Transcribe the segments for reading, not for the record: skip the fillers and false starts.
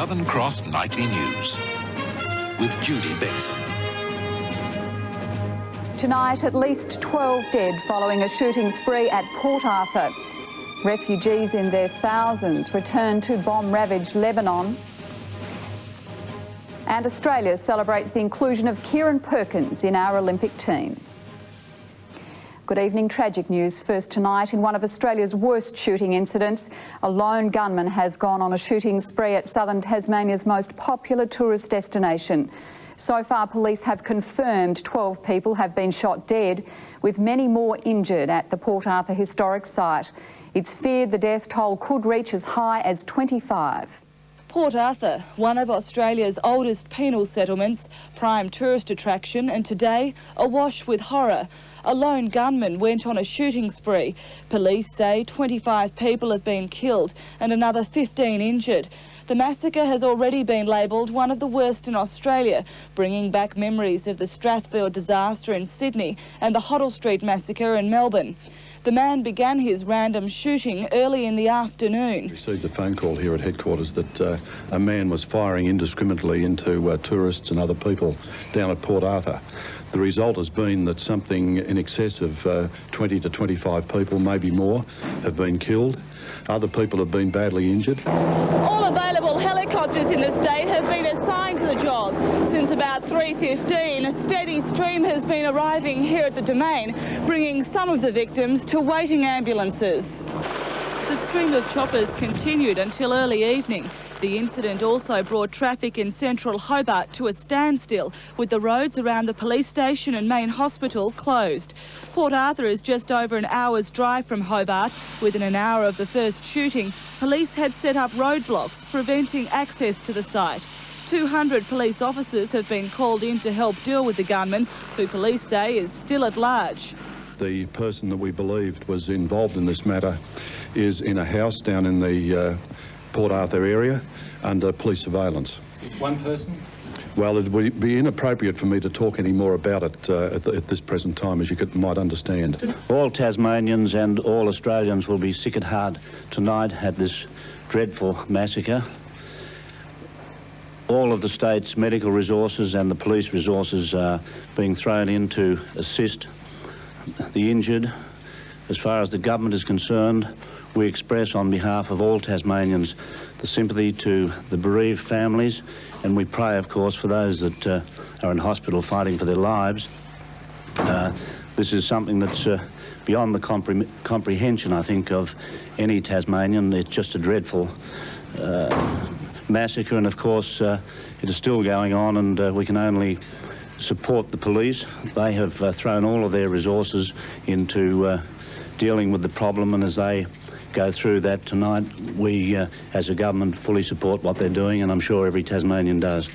Southern Cross Nightly News with Judy, Benson. Tonight, at least 12 dead following a shooting spree at Port Arthur. Refugees in their thousands return to bomb-ravaged Lebanon. And Australia celebrates the inclusion of Kieran Perkins in our Olympic team. Good evening. Tragic news first tonight. In one of Australia's worst shooting incidents, a lone gunman has gone on a shooting spree at southern Tasmania's most popular tourist destination. So far, police have confirmed 12 people have been shot dead, with many more injured at the Port Arthur historic site. It's feared the death toll could reach as high as 25. Port Arthur, one of Australia's oldest penal settlements, prime tourist attraction, and today awash with horror. A lone gunman went on a shooting spree. Police say 25 people have been killed and another 15 injured. The massacre has already been labelled one of the worst in Australia, bringing back memories of the Strathfield disaster in Sydney and the Hoddle Street massacre in Melbourne. The man began his random shooting early in the afternoon. We received a phone call here at headquarters that a man was firing indiscriminately into tourists and other people down at Port Arthur. The result has been that something in excess of 20 to 25 people, maybe more, have been killed. Other people have been badly injured. All available helicopters in the state have been assigned to the job. Since about 3:15, a steady stream has been arriving here at the Domain, bringing some of the victims to waiting ambulances. The stream of choppers continued until early evening. The incident also brought traffic in central Hobart to a standstill, with the roads around the police station and main hospital closed. Port Arthur is just over an hour's drive from Hobart. Within an hour of the first shooting, police had set up roadblocks preventing access to the site. 200 police officers have been called in to help deal with the gunman, who police say is still at large. The person that we believed was involved in this matter is in a house down in the Port Arthur area under police surveillance. Just one person? Well, it would be inappropriate for me to talk any more about it at this present time, as you might understand. All Tasmanians and all Australians will be sick at heart tonight at this dreadful massacre. All of the state's medical resources and the police resources are being thrown in to assist the injured. As far as the government is concerned, we express on behalf of all Tasmanians the sympathy to the bereaved families, and we pray, of course, for those that are in hospital fighting for their lives. This is something that's beyond the comprehension, I think, of any Tasmanian. It's just a dreadful massacre, and of course it is still going on, and we can only support the police. They have thrown all of their resources into dealing with the problem, and as they go through that tonight, we as a government fully support what they're doing, and I'm sure every Tasmanian does.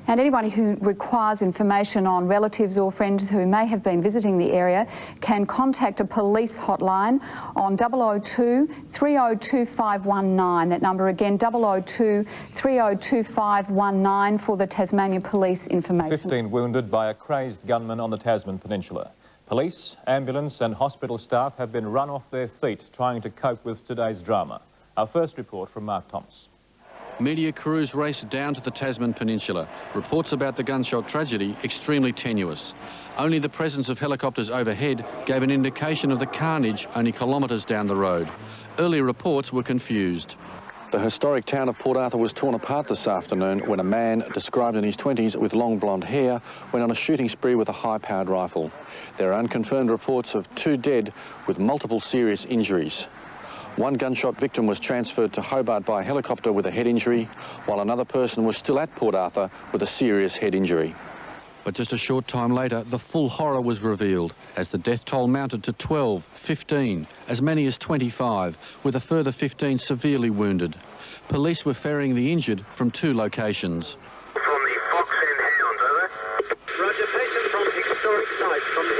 And anyone who requires information on relatives or friends who may have been visiting the area can contact a police hotline on 002 302 519. That number again, 002 302 519 for the Tasmania Police information. 15 wounded by a crazed gunman on the Tasman Peninsula. Police, ambulance and hospital staff have been run off their feet trying to cope with today's drama. Our first report from Mark Thomas. Media crews raced down to the Tasman Peninsula. Reports about the gunshot tragedy extremely tenuous. Only the presence of helicopters overhead gave an indication of the carnage only kilometres down the road. Earlier reports were confused. The historic town of Port Arthur was torn apart this afternoon when a man, described in his 20s with long blonde hair, went on a shooting spree with a high-powered rifle. There are unconfirmed reports of 2 dead with multiple serious injuries. One gunshot victim was transferred to Hobart by helicopter with a head injury, while another person was still at Port Arthur with a serious head injury. But just a short time later, the full horror was revealed as the death toll mounted to 12, 15, as many as 25, with a further 15 severely wounded. Police were ferrying the injured from 2 locations. From the Fox and Hound, over. Roger, patient from the historic site, over.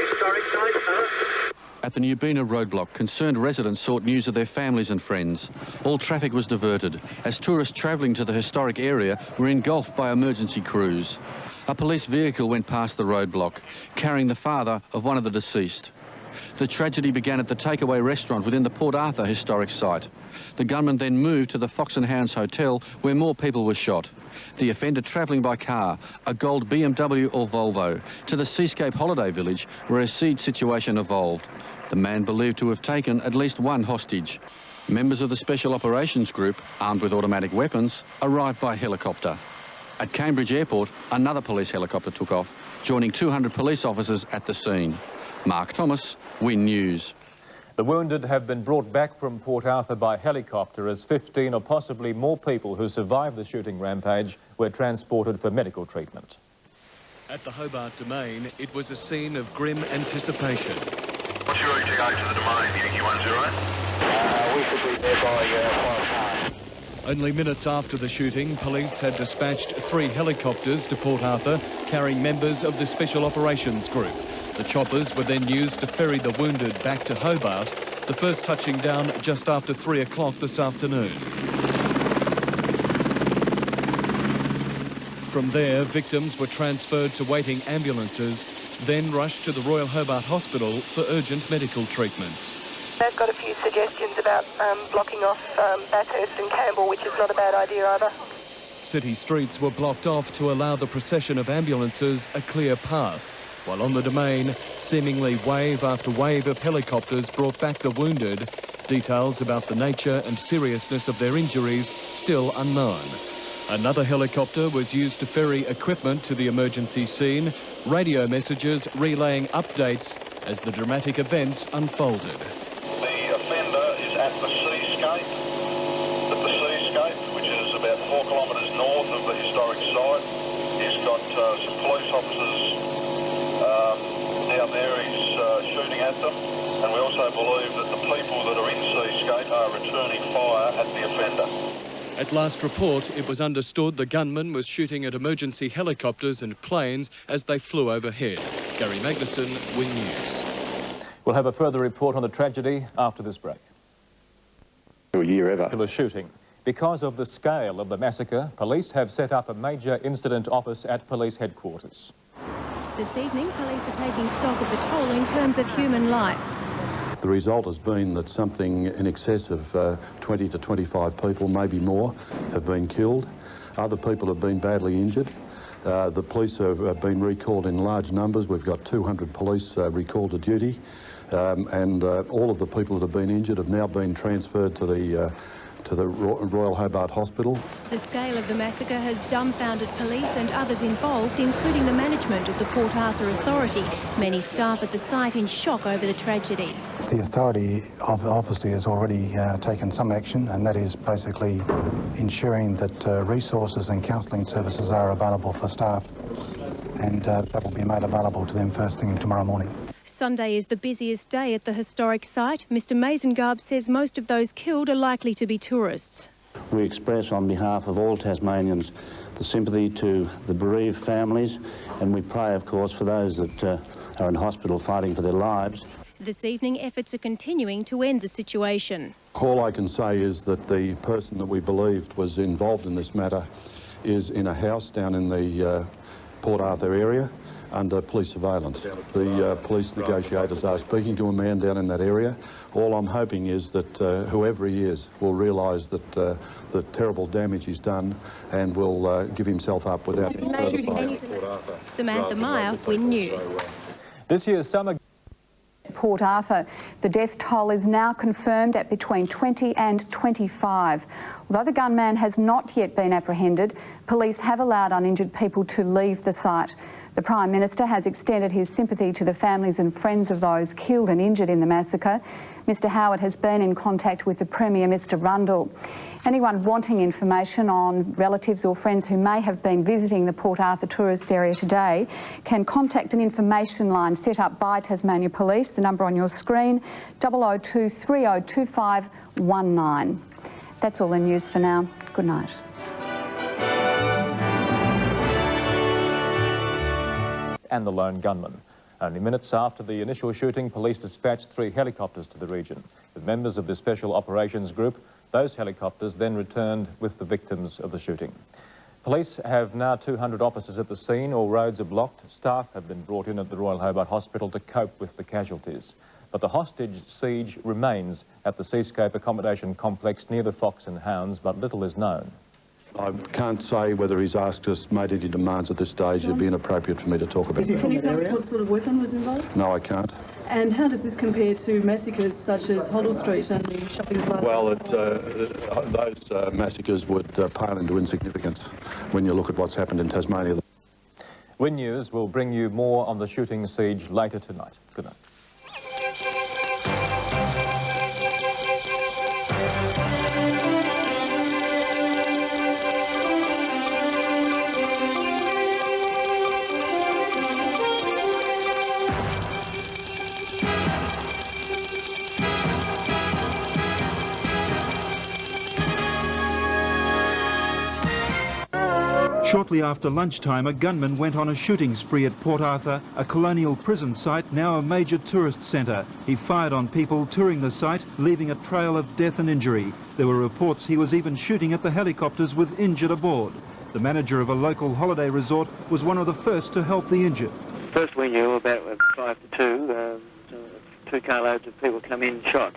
At the Newbina roadblock, concerned residents sought news of their families and friends. All traffic was diverted as tourists travelling to the historic area were engulfed by emergency crews. A police vehicle went past the roadblock, carrying the father of one of the deceased. The tragedy began at the takeaway restaurant within the Port Arthur historic site. The gunman then moved to the Fox and Hounds Hotel, where more people were shot. The offender travelling by car, a gold BMW or Volvo, to the Seascape holiday village, where a siege situation evolved. The man believed to have taken at least one hostage. Members of the Special Operations Group, armed with automatic weapons, arrived by helicopter. At Cambridge Airport, another police helicopter took off, joining 200 police officers at the scene. Mark Thomas, Win News. The wounded have been brought back from Port Arthur by helicopter as 15 or possibly more people who survived the shooting rampage were transported for medical treatment. At the Hobart Domain, it was a scene of grim anticipation. What's your ETA to the domain, Yankee 10? We should be there by 5 times. Only minutes after the shooting, police had dispatched 3 helicopters to Port Arthur carrying members of the Special Operations Group. The choppers were then used to ferry the wounded back to Hobart, the first touching down just after 3 o'clock this afternoon. From there, victims were transferred to waiting ambulances, then rushed to the Royal Hobart Hospital for urgent medical treatments. They've got a few suggestions about blocking off Bathurst and Campbell, which is not a bad idea either. City streets were blocked off to allow the procession of ambulances a clear path, while on the Domain, seemingly wave after wave of helicopters brought back the wounded, details about the nature and seriousness of their injuries still unknown. Another helicopter was used to ferry equipment to the emergency scene, radio messages relaying updates as the dramatic events unfolded. The offender is at the seascape. At the seascape, which is about 4 kilometres north of the historic site. He's got some police officers down there. He's shooting at them. And we also believe that the people that are in seascape are returning fire at the offender. At last report, it was understood the gunman was shooting at emergency helicopters and planes as they flew overhead. Gary Magnuson, Win News. We'll have a further report on the tragedy after this break. A year ever. The shooting. Because of the scale of the massacre, police have set up a major incident office at police headquarters. This evening, police are taking stock of the toll in terms of human life. The result has been that something in excess of 20 to 25 people, maybe more, have been killed. Other people have been badly injured. The police have been recalled in large numbers. We've got 200 police recalled to duty. And all of the people that have been injured have now been transferred to the Royal Hobart Hospital. The scale of the massacre has dumbfounded police and others involved, including the management of the Port Arthur Authority. Many staff at the site in shock over the tragedy. The authority obviously has already taken some action, and that is basically ensuring that resources and counselling services are available for staff, and that will be made available to them first thing tomorrow morning. Sunday is the busiest day at the historic site. Mr Mazengarb says most of those killed are likely to be tourists. We express on behalf of all Tasmanians the sympathy to the bereaved families, and we pray, of course, for those that are in hospital fighting for their lives. This evening, efforts are continuing to end the situation. All I can say is that the person that we believed was involved in this matter is in a house down in the Port Arthur area under police surveillance. The police negotiators are speaking to a man down in that area. All I'm hoping is that whoever he is will realise that the terrible damage he's done and will give himself up without any further fight. Samantha Meyer, Win News. This year's summer... Port Arthur. The death toll is now confirmed at between 20 and 25. Although the gunman has not yet been apprehended, police have allowed uninjured people to leave the site. The Prime Minister has extended his sympathy to the families and friends of those killed and injured in the massacre. Mr Howard has been in contact with the Premier, Mr Rundle. Anyone wanting information on relatives or friends who may have been visiting the Port Arthur tourist area today can contact an information line set up by Tasmania Police. The number on your screen, 002 3025 19. That's all the news for now. Good night. And the lone gunman. Only minutes after the initial shooting, police dispatched 3 helicopters to the region. With members of the Special Operations Group, those helicopters then returned with the victims of the shooting. Police have now 200 officers at the scene. All roads are blocked. Staff have been brought in at the Royal Hobart Hospital to cope with the casualties. But the hostage siege remains at the Seascape accommodation complex near the Fox and Hounds, but little is known. I can't say whether he's asked us, made any demands at this stage. It'd be inappropriate for me to talk about that. Can you tell us what sort of weapon was involved? No, I can't. And how does this compare to massacres such as Hoddle Street and the shopping plaza? Well, those massacres would pale into insignificance when you look at what's happened in Tasmania. Win News will bring you more on the shooting siege later tonight. Good night. Shortly after lunchtime, a gunman went on a shooting spree at Port Arthur, a colonial prison site, now a major tourist centre. He fired on people touring the site, leaving a trail of death and injury. There were reports he was even shooting at the helicopters with injured aboard. The manager of a local holiday resort was one of the first to help the injured. First we knew about 5 to 2, 2 carloads of people come in shot,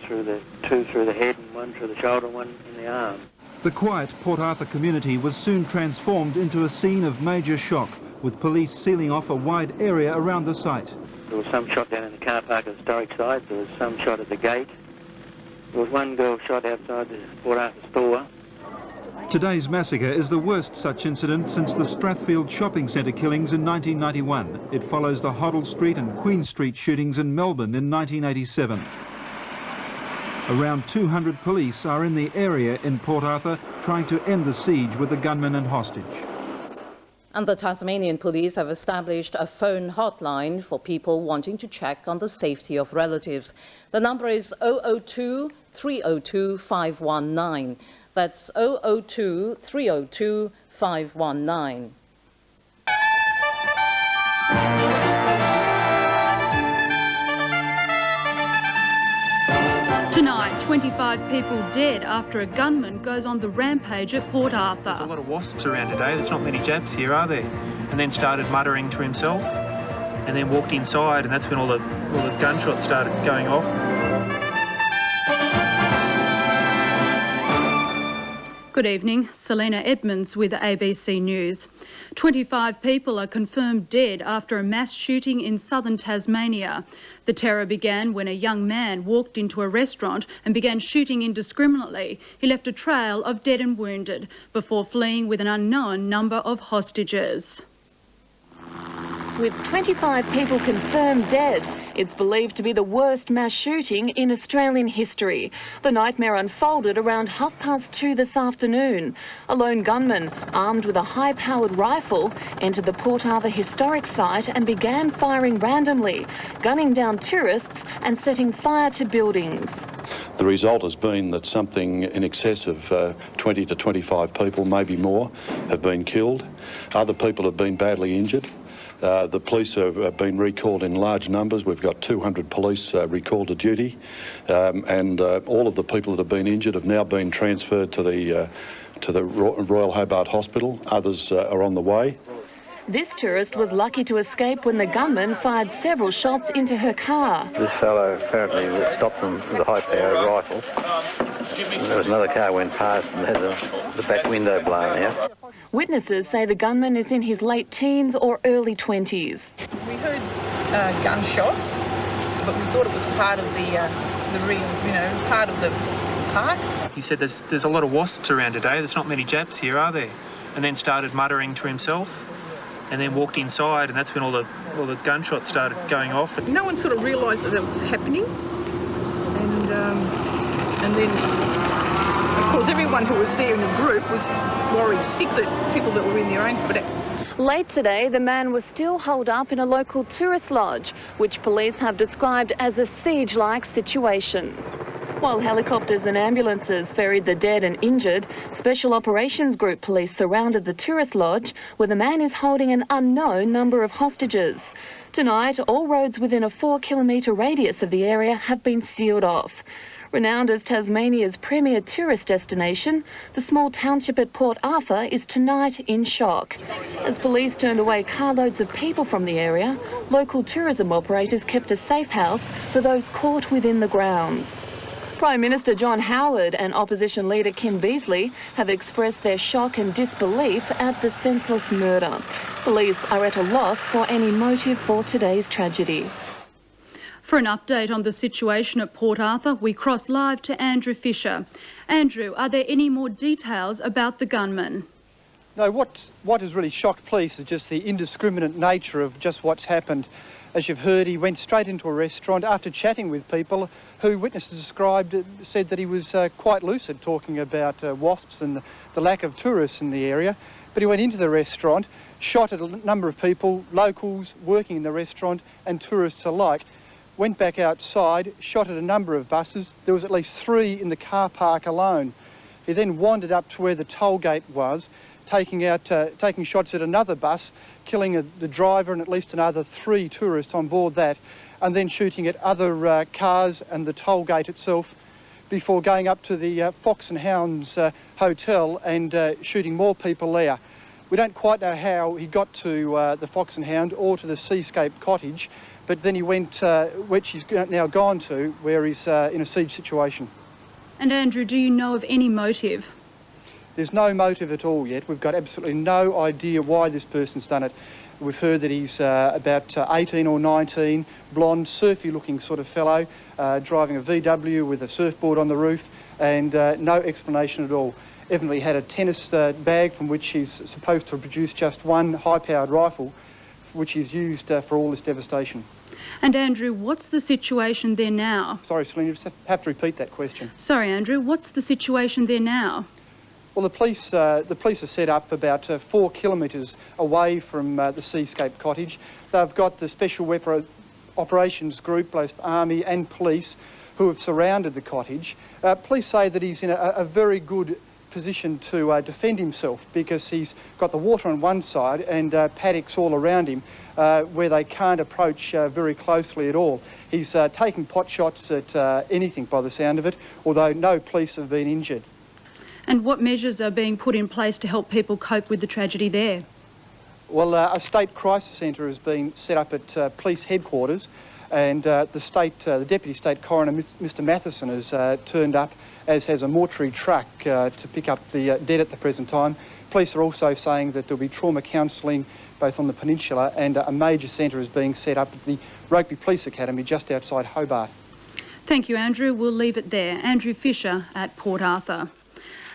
two through the head and one through the shoulder and one in the arm. The quiet Port Arthur community was soon transformed into a scene of major shock, with police sealing off a wide area around the site. There was some shot down in the car park at the historic site, there was some shot at the gate. There was one girl shot outside the Port Arthur store. Today's massacre is the worst such incident since the Strathfield shopping centre killings in 1991. It follows the Hoddle Street and Queen Street shootings in Melbourne in 1987. Around 200 police are in the area in Port Arthur trying to end the siege with the gunman and hostage. And the Tasmanian police have established a phone hotline for people wanting to check on the safety of relatives. The number is 002 302 519. That's 002 302 519. Tonight, 25 people dead after a gunman goes on the rampage at Port Arthur. There's a lot of wasps around today. There's not many Japs here, are there? And then started muttering to himself, and then walked inside, and that's when all the gunshots started going off. Good evening, Celina Edmonds with ABC News. 25 people are confirmed dead after a mass shooting in southern Tasmania. The terror began when a young man walked into a restaurant and began shooting indiscriminately. He left a trail of dead and wounded before fleeing with an unknown number of hostages. With 25 people confirmed dead, it's believed to be the worst mass shooting in Australian history. The nightmare unfolded around 2:30 this afternoon. A lone gunman, armed with a high-powered rifle, entered the Port Arthur historic site and began firing randomly, gunning down tourists and setting fire to buildings. The result has been that something in excess of 20 to 25 people, maybe more, have been killed. Other people have been badly injured. The police have been recalled in large numbers. We've got 200 police recalled to duty, and all of the people that have been injured have now been transferred to the Royal Hobart Hospital. Others are on the way. This tourist was lucky to escape when the gunman fired several shots into her car. This fellow apparently stopped them with a high-powered rifle. And there was another car went past and had the back window blown out. Witnesses say the gunman is in his late teens or early 20s. We heard gunshots, but we thought it was part of part of the park. He said there's a lot of wasps around today. There's not many Japs here, are there? And then started muttering to himself, and then walked inside, and that's when all the gunshots started going off. No one sort of realised that it was happening, and then, of course, everyone who was there in the group was worried sick that people that were in there ain't but. Late today, the man was still holed up in a local tourist lodge, which police have described as a siege-like situation. While helicopters and ambulances ferried the dead and injured, Special Operations Group police surrounded the tourist lodge where the man is holding an unknown number of hostages. Tonight, all roads within a 4-kilometre radius of the area have been sealed off. Renowned as Tasmania's premier tourist destination, the small township at Port Arthur is tonight in shock. As police turned away carloads of people from the area, local tourism operators kept a safe house for those caught within the grounds. Prime Minister John Howard and opposition leader Kim Beazley have expressed their shock and disbelief at the senseless murder. Police are at a loss for any motive for today's tragedy. For an update on the situation at Port Arthur, we cross live to Andrew Fisher. Andrew, are there any more details about the gunman? No, what has really shocked police is just the indiscriminate nature of just what's happened. As you've heard, he went straight into a restaurant after chatting with people who witnesses described, said that he was quite lucid, talking about wasps and the lack of tourists in the area. But he went into the restaurant, shot at a number of people, locals working in the restaurant and tourists alike, went back outside, shot at a number of buses. There was at least 3 in the car park alone. He then wandered up to where the toll gate was, taking shots at another bus, killing the driver and at least another 3 tourists on board that, and then shooting at other cars and the toll gate itself before going up to the Fox and Hounds hotel and shooting more people there. We don't quite know how he got to the Fox and Hound or to the Seascape cottage, but then he went, which he's now gone to, where he's in a siege situation. And Andrew, do you know of any motive? There's no motive at all yet. We've got absolutely no idea why this person's done it. We've heard that he's about 18 or 19, blonde, surfy-looking sort of fellow, driving a VW with a surfboard on the roof, and no explanation at all. Evidently had a tennis bag from which he's supposed to produce just one high-powered rifle, which he's used for all this devastation. And Andrew, what's the situation there now? Sorry, Celina, you just have to repeat that question. Sorry, Andrew, what's the situation there now? Well, the police are set up about 4 kilometres away from the Seascape cottage. They've got the Special Weapon Operations Group, both Army and police, who have surrounded the cottage. Police say that he's in a very good position to defend himself because he's got the water on one side and paddocks all around him where they can't approach very closely at all. He's taking pot shots at anything by the sound of it, although no police have been injured. And what measures are being put in place to help people cope with the tragedy there? Well, a state crisis centre has been set up at police headquarters, and the Deputy State Coroner, Mr Matheson, has turned up, as has a mortuary truck to pick up the dead at the present time. Police are also saying that there'll be trauma counselling both on the peninsula, and a major centre is being set up at the Rugby Police Academy just outside Hobart. Thank you, Andrew. We'll leave it there. Andrew Fisher at Port Arthur.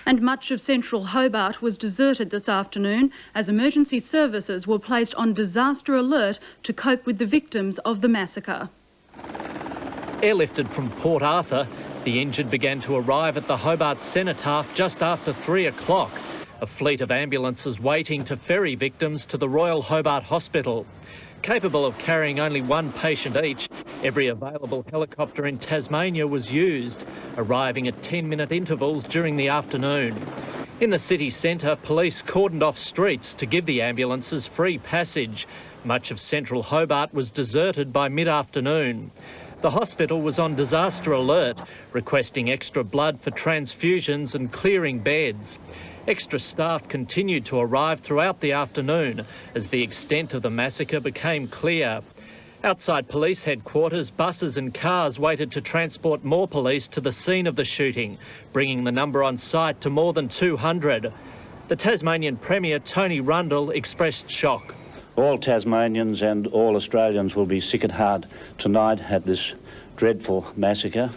And much of central Hobart was deserted this afternoon as emergency services were placed on disaster alert to cope with the victims of the massacre. Airlifted from Port Arthur, the injured began to arrive at the Hobart Cenotaph just after 3 o'clock. A fleet of ambulances waiting to ferry victims to the Royal Hobart Hospital. Capable of carrying only 1 patient each, every available helicopter in Tasmania was used, arriving at 10-minute intervals during the afternoon. In the city centre, police cordoned off streets to give the ambulances free passage. Much of central Hobart was deserted by mid-afternoon. The hospital was on disaster alert, requesting extra blood for transfusions and clearing beds. Extra staff continued to arrive throughout the afternoon as the extent of the massacre became clear. Outside police headquarters, buses and cars waited to transport more police to the scene of the shooting, bringing the number on site to more than 200. The Tasmanian Premier, Tony Rundle, expressed shock. All Tasmanians and all Australians will be sick at heart tonight at this dreadful massacre.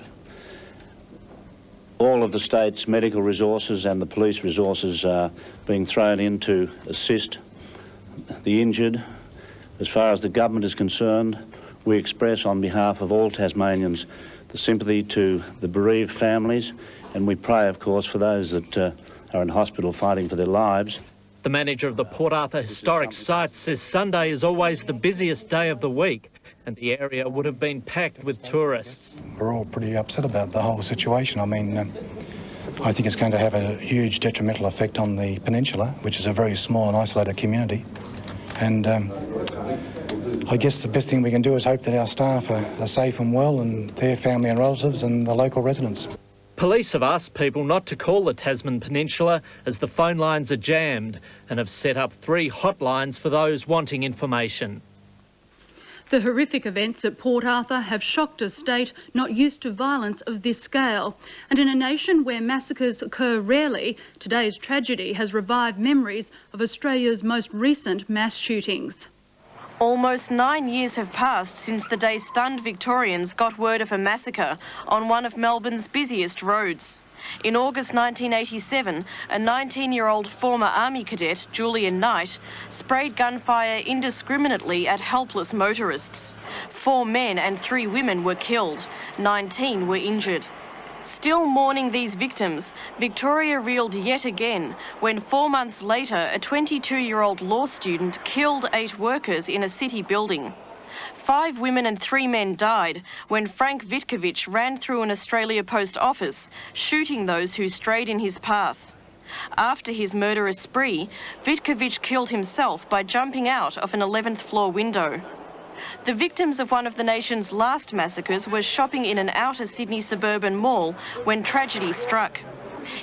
All of the state's medical resources and the police resources are being thrown in to assist the injured. As far as the government is concerned, we express on behalf of all Tasmanians the sympathy to the bereaved families, and we pray, of course, for those that are in hospital fighting for their lives. The manager of the Port Arthur Historic Site says Sunday is always the busiest day of the week, and the area would have been packed with tourists. We're all pretty upset about the whole situation. I mean, I think it's going to have a huge detrimental effect on the peninsula, which is a very small and isolated community. And I guess the best thing we can do is hope that our staff are safe and well, and their family and relatives and the local residents. Police have asked people not to call the Tasman Peninsula as the phone lines are jammed and have set up 3 hotlines for those wanting information. The horrific events at Port Arthur have shocked a state not used to violence of this scale. And in a nation where massacres occur rarely, today's tragedy has revived memories of Australia's most recent mass shootings. Almost 9 years have passed since the day stunned Victorians got word of a massacre on one of Melbourne's busiest roads. In August 1987, a 19-year-old former Army cadet, Julian Knight, sprayed gunfire indiscriminately at helpless motorists. 4 men and 3 women were killed, 19 were injured. Still mourning these victims, Victoria reeled yet again when 4 months later a 22-year-old law student killed 8 workers in a city building. 5 women and 3 men died when Frank Vitkovich ran through an Australia Post office, shooting those who strayed in his path. After his murderous spree, Vitkovich killed himself by jumping out of an 11th floor window. The victims of one of the nation's last massacres were shopping in an outer Sydney suburban mall when tragedy struck.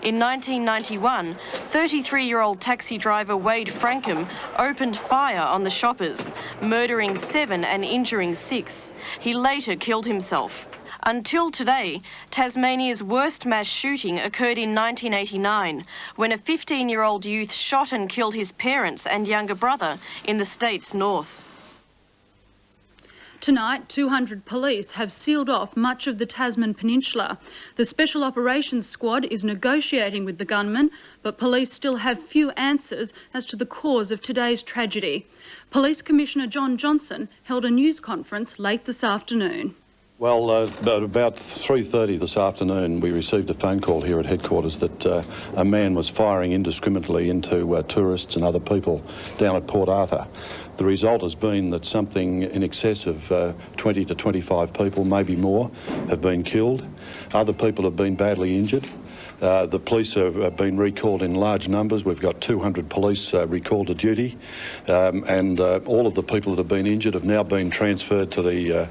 In 1991, 33-year-old taxi driver Wade Frankham opened fire on the shoppers, murdering 7 and injuring 6. He later killed himself. Until today, Tasmania's worst mass shooting occurred in 1989, when a 15-year-old youth shot and killed his parents and younger brother in the state's north. Tonight, 200 police have sealed off much of the Tasman Peninsula. The Special Operations Squad is negotiating with the gunman, but police still have few answers as to the cause of today's tragedy. Police Commissioner John Johnson held a news conference late this afternoon. Well, about 3:30 this afternoon, we received a phone call here at headquarters that a man was firing indiscriminately into tourists and other people down at Port Arthur. The result has been that something in excess of 20 to 25 people, maybe more, have been killed. Other people have been badly injured. The police have been recalled in large numbers. We've got 200 police recalled to duty, and all of the people that have been injured have now been transferred to the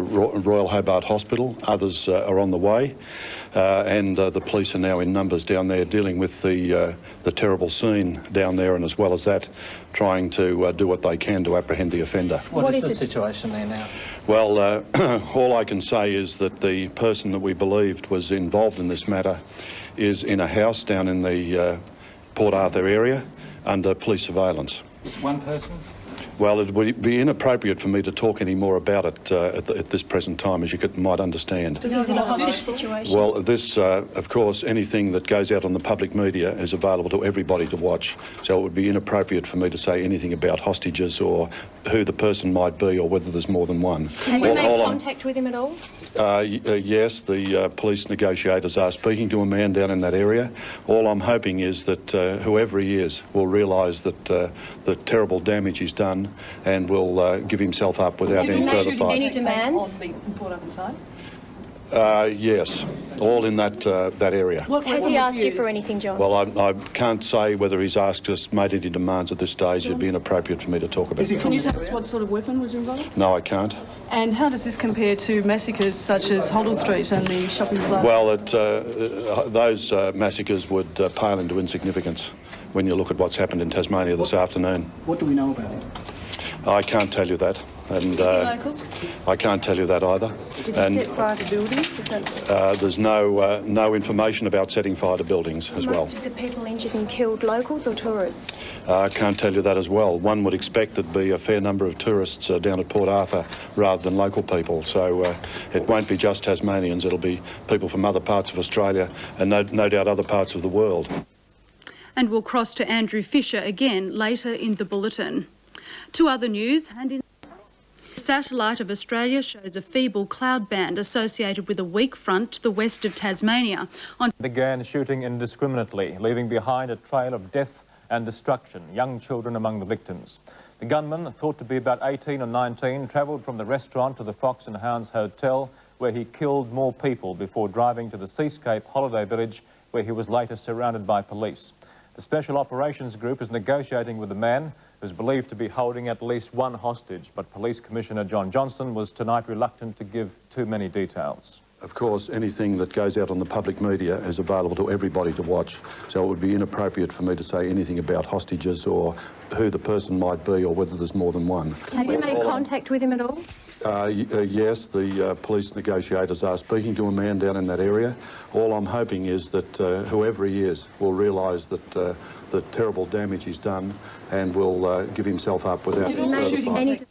Royal Hobart Hospital. Others are on the way, and the police are now in numbers down there dealing with the terrible scene down there, and as well as that, trying to do what they can to apprehend the offender. What is the situation there now? Well, all I can say is that the person that we believed was involved in this matter is in a house down in the Port Arthur area under police surveillance. Is it one person? Well, it would be inappropriate for me to talk any more about it at this present time, as you might understand. Is it a hostage situation? Well, this, of course, anything that goes out on the public media is available to everybody to watch, so it would be inappropriate for me to say anything about hostages or who the person might be or whether there's more than one. Have you made contact with him at all? Yes, the police negotiators are speaking to a man down in that area. All I'm hoping is that whoever he is will realise that the terrible damage he's done and will give himself up without any further fight. Any demands? Yes, all in that area. Has he asked you for anything, John? Well, I can't say whether he's asked us, made any demands at this stage. It'd be inappropriate for me to talk about that. Can you tell us what sort of weapon was involved? No, I can't. And how does this compare to massacres such as Hoddle Street and the shopping plaza? Well, those massacres would pale into insignificance when you look at what's happened in Tasmania this afternoon. What do we know about it? I can't tell you that, and I can't tell you that either. Did he set fire to buildings? There's no information about setting fire to buildings as well. Most of the people injured and killed locals or tourists? I can't tell you that as well. One would expect there'd be a fair number of tourists down at Port Arthur rather than local people, so it won't be just Tasmanians, it'll be people from other parts of Australia and no doubt other parts of the world. And we'll cross to Andrew Fisher again later in the bulletin. To other news, and in the satellite of Australia shows a feeble cloud band associated with a weak front to the west of Tasmania. Began shooting indiscriminately, leaving behind a trail of death and destruction, young children among the victims. The gunman, thought to be about 18 or 19, travelled from the restaurant to the Fox and Hounds Hotel, where he killed more people before driving to the Seascape holiday village, where he was later surrounded by police. The Special Operations Group is negotiating with the man who's believed to be holding at least one hostage, but Police Commissioner John Johnson was tonight reluctant to give too many details. Of course, anything that goes out on the public media is available to everybody to watch, so it would be inappropriate for me to say anything about hostages or who the person might be or whether there's more than one. Have you made contact with him at all? Yes, the police negotiators are speaking to a man down in that area. All I'm hoping is that whoever he is will realise that the terrible damage he's done and will give himself up without further fight.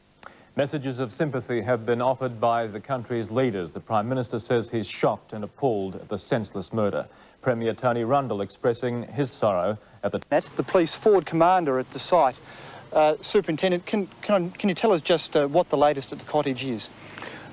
Messages of sympathy have been offered by the country's leaders. The Prime Minister says he's shocked and appalled at the senseless murder. Premier Tony Rundle expressing his sorrow at the... That's the police forward commander at the site. Superintendent, can you tell us just what the latest at the cottage is?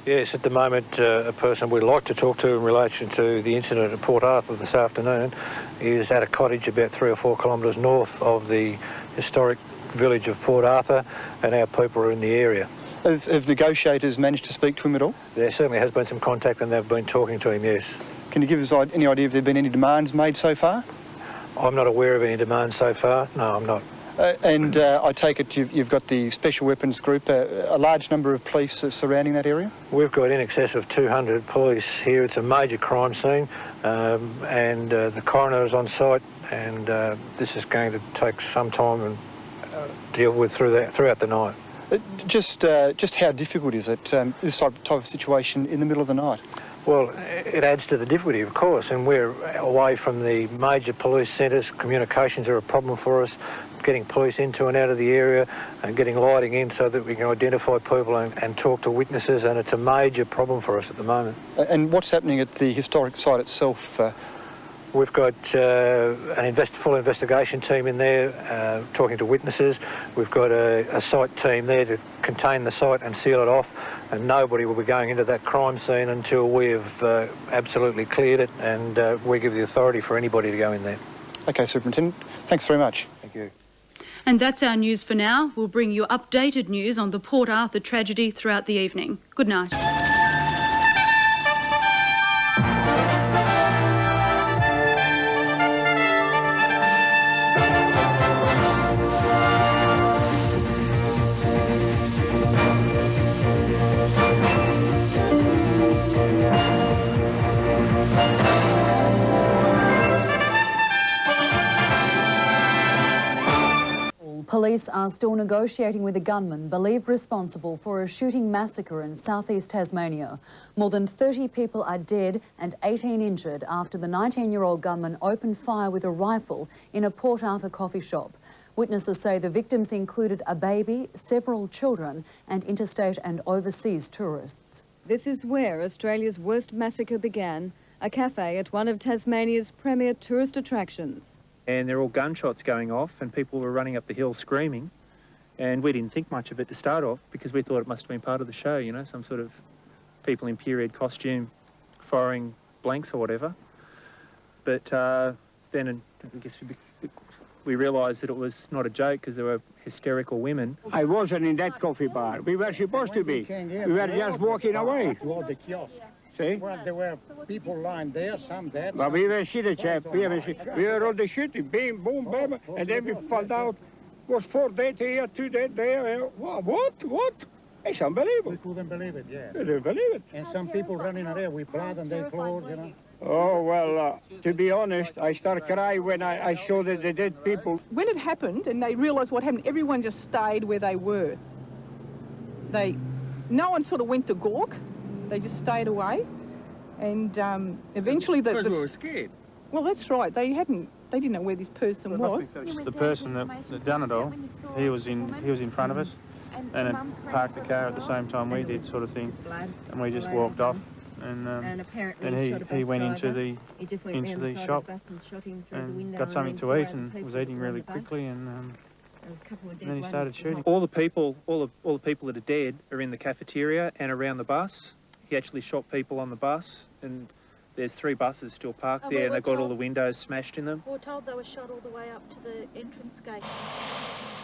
Yes, at the moment a person we'd like to talk to in relation to the incident at Port Arthur this afternoon is at a cottage about 3 or 4 kilometres north of the historic village of Port Arthur, and our people are in the area. Have negotiators managed to speak to him at all? There certainly has been some contact and they've been talking to him, yes. Can you give us any idea if there have been any demands made so far? I'm not aware of any demands so far. No, I'm not. And I take it you've got the Special Weapons Group, a large number of police surrounding that area? We've got in excess of 200 police here. It's a major crime scene and the coroner is on site, and this is going to take some time and deal with throughout the night. Just how difficult is it, this type of situation in the middle of the night? Well, it adds to the difficulty, of course, and we're away from the major police centres. Communications are a problem for us, getting police into and out of the area and getting lighting in so that we can identify people and talk to witnesses, and it's a major problem for us at the moment. And what's happening at the historic site itself? We've got full investigation team in there talking to witnesses. We've got a site team there to contain the site and seal it off, and nobody will be going into that crime scene until we have absolutely cleared it and we give the authority for anybody to go in there. OK, Superintendent, thanks very much. Thank you. And that's our news for now. We'll bring you updated news on the Port Arthur tragedy throughout the evening. Good night. Police are still negotiating with a gunman believed responsible for a shooting massacre in southeast Tasmania. More than 30 people are dead and 18 injured after the 19-year-old gunman opened fire with a rifle in a Port Arthur coffee shop. Witnesses say the victims included a baby, several children and interstate and overseas tourists. This is where Australia's worst massacre began, a cafe at one of Tasmania's premier tourist attractions. And there were all gunshots going off and people were running up the hill screaming, and we didn't think much of it to start off because we thought it must have been part of the show, you know, some sort of people in period costume firing blanks or whatever. But then I guess we realised that it was not a joke because there were hysterical women. I wasn't in that coffee bar. We were supposed to be. We were just walking away. The kiosk. See? Well, there were people lying there, some dead. But we were see the chap. We were on the shooting, bam, boom, bam, and then we found out was 4 dead here, 2 dead there. What? It's unbelievable. We couldn't believe it, yeah. We didn't believe it. And some people running around with blood on their clothes, you know. Oh, well, to be honest, I started crying when I saw the dead people. When it happened and they realised what happened, everyone just stayed where they were. No one sort of went to gawk. They just stayed away, and eventually because we were scared. Well, that's right. They didn't know where this person was. The person that done it all, he was in front of us, and it parked the car at the same time we did, sort of thing, and we just walked off, and then he went into the shop and got something to eat and was eating really quickly, and then he started shooting. All the people that are dead are in the cafeteria and around the bus. He actually shot people on the bus, and there's 3 buses still parked there, and they've got all the windows smashed in them. We were told they were shot all the way up to the entrance gate.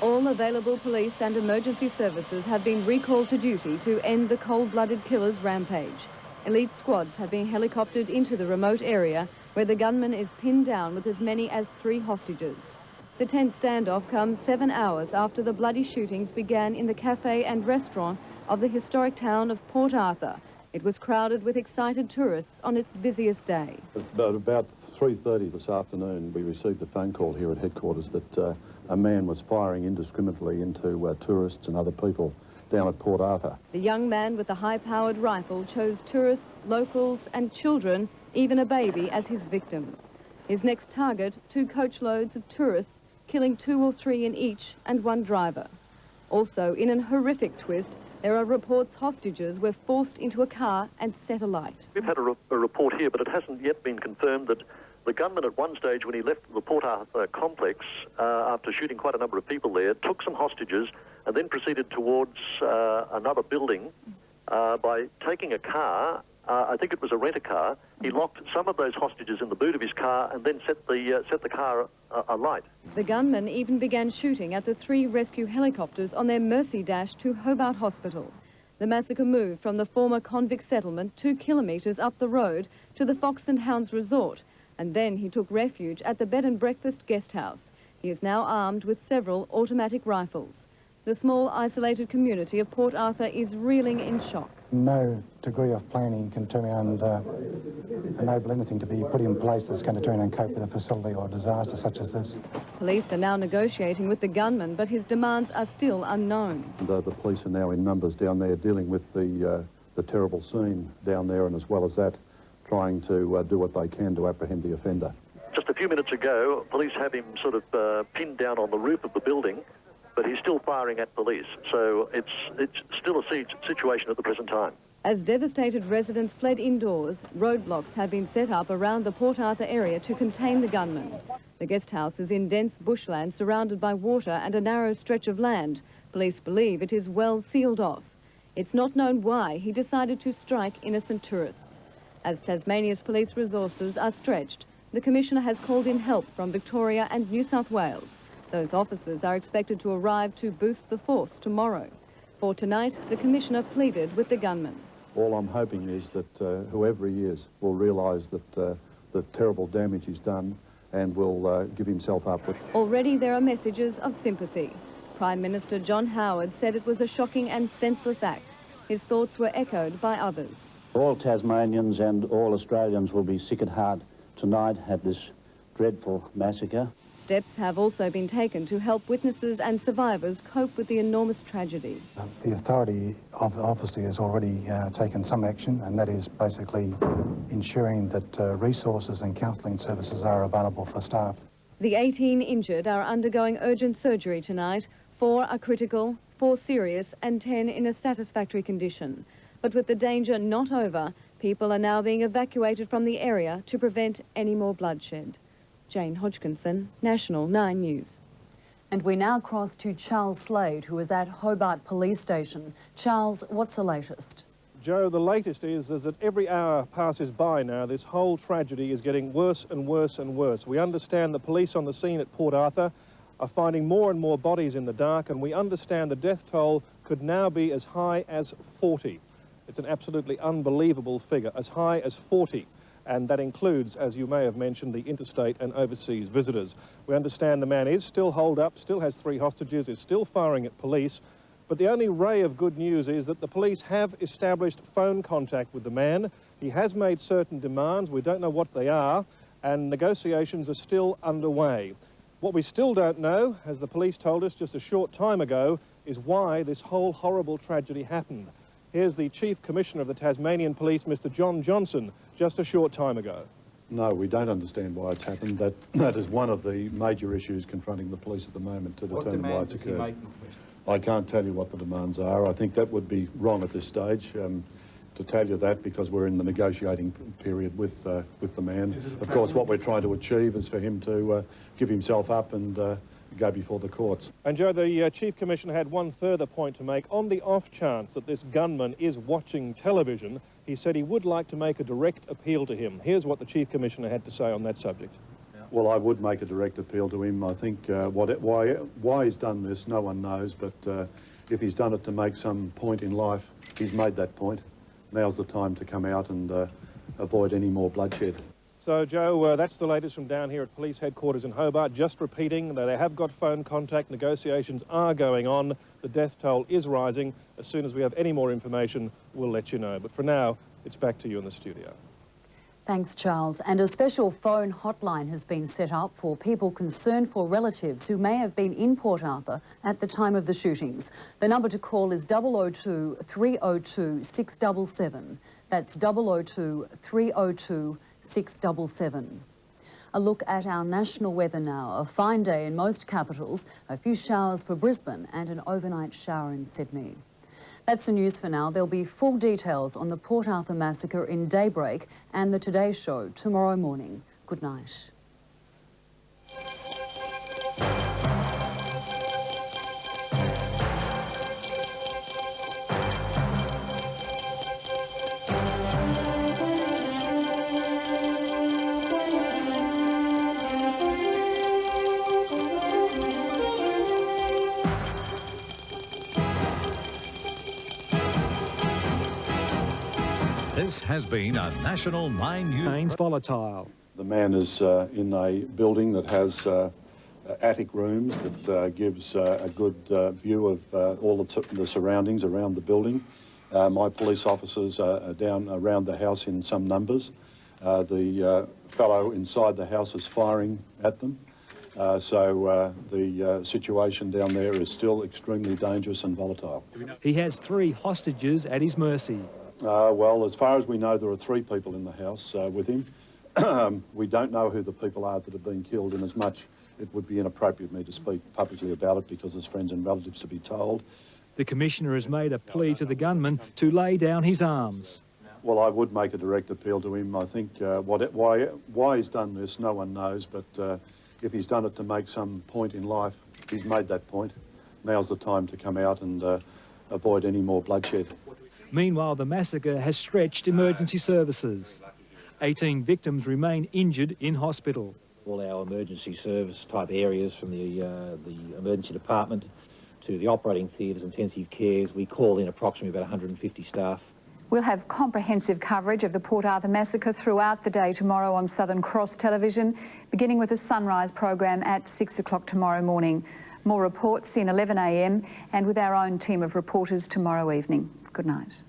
All available police and emergency services have been recalled to duty to end the cold-blooded killer's rampage. Elite squads have been helicoptered into the remote area where the gunman is pinned down with as many as 3 hostages. The tense standoff comes 7 hours after the bloody shootings began in the cafe and restaurant of the historic town of Port Arthur. It was crowded with excited tourists on its busiest day. At about 3:30 this afternoon, we received a phone call here at headquarters that a man was firing indiscriminately into tourists and other people down at Port Arthur. The young man with the high-powered rifle chose tourists, locals and children, even a baby, as his victims. His next target, 2 coachloads of tourists, killing 2 or 3 in each and 1 driver. Also, in an horrific twist, there are reports hostages were forced into a car and set alight. We've had a report here, but it hasn't yet been confirmed that the gunman at one stage, when he left the Port Arthur complex, after shooting quite a number of people there, took some hostages and then proceeded towards another building by taking a car. I think it was a rent-a-car. He locked some of those hostages in the boot of his car and then set the car alight. The gunman even began shooting at the 3 rescue helicopters on their mercy dash to Hobart Hospital. The massacre moved from the former convict settlement 2 kilometres up the road to the Fox and Hounds resort, and then he took refuge at the bed and breakfast guest house. He is now armed with several automatic rifles. The small isolated community of Port Arthur is reeling in shock. No degree of planning can turn around and enable anything to be put in place that's going to turn and cope with a facility or a disaster such as this. Police are now negotiating with the gunman, but his demands are still unknown. The police are now in numbers down there dealing with the terrible scene down there, and as well as that, trying to do what they can to apprehend the offender. Just a few minutes ago, police have him sort of pinned down on the roof of the building, but he's still firing at police. So it's still a situation at the present time. As devastated residents fled indoors, roadblocks have been set up around the Port Arthur area to contain the gunman. The guest house is in dense bushland surrounded by water and a narrow stretch of land. Police believe it is well sealed off. It's not known why he decided to strike innocent tourists. As Tasmania's police resources are stretched, the Commissioner has called in help from Victoria and New South Wales. Those officers are expected to arrive to boost the force tomorrow. For tonight, the Commissioner pleaded with the gunman. All I'm hoping is that whoever he is will realise that the terrible damage he's done and will give himself up. Already there are messages of sympathy. Prime Minister John Howard said it was a shocking and senseless act. His thoughts were echoed by others. All Tasmanians and all Australians will be sick at heart tonight at this dreadful massacre. Steps have also been taken to help witnesses and survivors cope with the enormous tragedy. The authority obviously has already taken some action, and that is basically ensuring that resources and counselling services are available for staff. The 18 injured are undergoing urgent surgery tonight. 4 are critical, 4 serious and 10 in a satisfactory condition. But with the danger not over, people are now being evacuated from the area to prevent any more bloodshed. Jane Hodgkinson, National 9 News. And we now cross to Charles Slade, who is at Hobart Police Station. Charles, what's the latest? Joe, the latest is that every hour passes by now, this whole tragedy is getting worse and worse and worse. We understand the police on the scene at Port Arthur are finding more and more bodies in the dark, and we understand the death toll could now be as high as 40. It's an absolutely unbelievable figure, as high as 40. And that includes, as you may have mentioned, the interstate and overseas visitors. We understand the man is still holed up, still has 3 hostages, is still firing at police, but the only ray of good news is that the police have established phone contact with the man. He has made certain demands, we don't know what they are, and negotiations are still underway. What we still don't know, as the police told us just a short time ago, is why this whole horrible tragedy happened. Here's the Chief Commissioner of the Tasmanian Police, Mr. John Johnson, just a short time ago. No, we don't understand why it's happened. That is one of the major issues confronting the police at the moment, to determine why it's occurred. I can't tell you what the demands are. I think that would be wrong at this stage to tell you that, because we're in the negotiating period with the man. Of course, what we're trying to achieve is for him to give himself up and go before the courts. And Joe, the Chief Commissioner had one further point to make. On the off chance that this gunman is watching television, he said he would like to make a direct appeal to him. Here's what the Chief Commissioner had to say on that subject. Well, I would make a direct appeal to him. I think why he's done this, no one knows, but if he's done it to make some point in life, he's made that point. Now's the time to come out and avoid any more bloodshed. So, Joe, that's the latest from down here at police headquarters in Hobart. Just repeating, they have got phone contact. Negotiations are going on. The death toll is rising. As soon as we have any more information, we'll let you know. But for now, it's back to you in the studio. Thanks, Charles. And a special phone hotline has been set up for people concerned for relatives who may have been in Port Arthur at the time of the shootings. The number to call is 002 302 677. That's 002 302 677. A look at our national weather now. A fine day in most capitals, a few showers for Brisbane and an overnight shower in Sydney. That's the news for now. There'll be full details on the Port Arthur massacre in Daybreak and the Today Show tomorrow morning. Good night. This has been a National 9 News. Remains volatile. The man is in a building that has attic rooms that gives a good view of all the surroundings around the building. My police officers are down around the house in some numbers. The fellow inside the house is firing at them. So the situation down there is still extremely dangerous and volatile. He has 3 hostages at his mercy. Well, as far as we know, there are 3 people in the house with him. We don't know who the people are that have been killed, in as much it would be inappropriate for me to speak publicly about it because there's friends and relatives to be told. The Commissioner has made a plea to the gunman to lay down his arms. Well, I would make a direct appeal to him. I think why he's done this, no one knows, but if he's done it to make some point in life, he's made that point. Now's the time to come out and avoid any more bloodshed. Meanwhile, the massacre has stretched emergency services. 18 victims remain injured in hospital. All our emergency service type areas, from the emergency department to the operating theatres, intensive cares, we call in approximately about 150 staff. We'll have comprehensive coverage of the Port Arthur massacre throughout the day tomorrow on Southern Cross Television, beginning with a sunrise program at 6 o'clock tomorrow morning. More reports in 11 a.m. and with our own team of reporters tomorrow evening. Good night.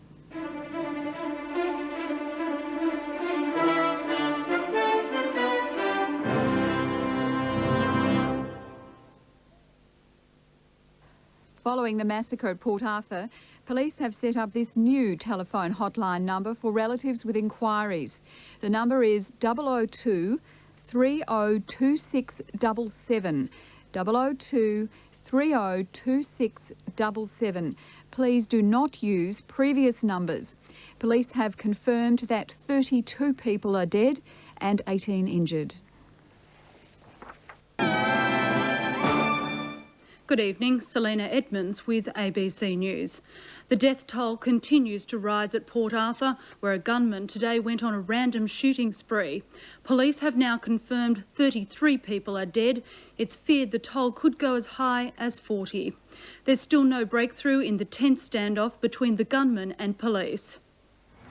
Following the massacre at Port Arthur, police have set up this new telephone hotline number for relatives with inquiries. The number is 002 302677. 002 302677. Please do not use previous numbers. Police have confirmed that 32 people are dead and 18 injured. Good evening, Celina Edmonds with ABC News. The death toll continues to rise at Port Arthur, where a gunman today went on a random shooting spree. Police have now confirmed 33 people are dead. It's feared the toll could go as high as 40. There's still no breakthrough in the tense standoff between the gunman and police.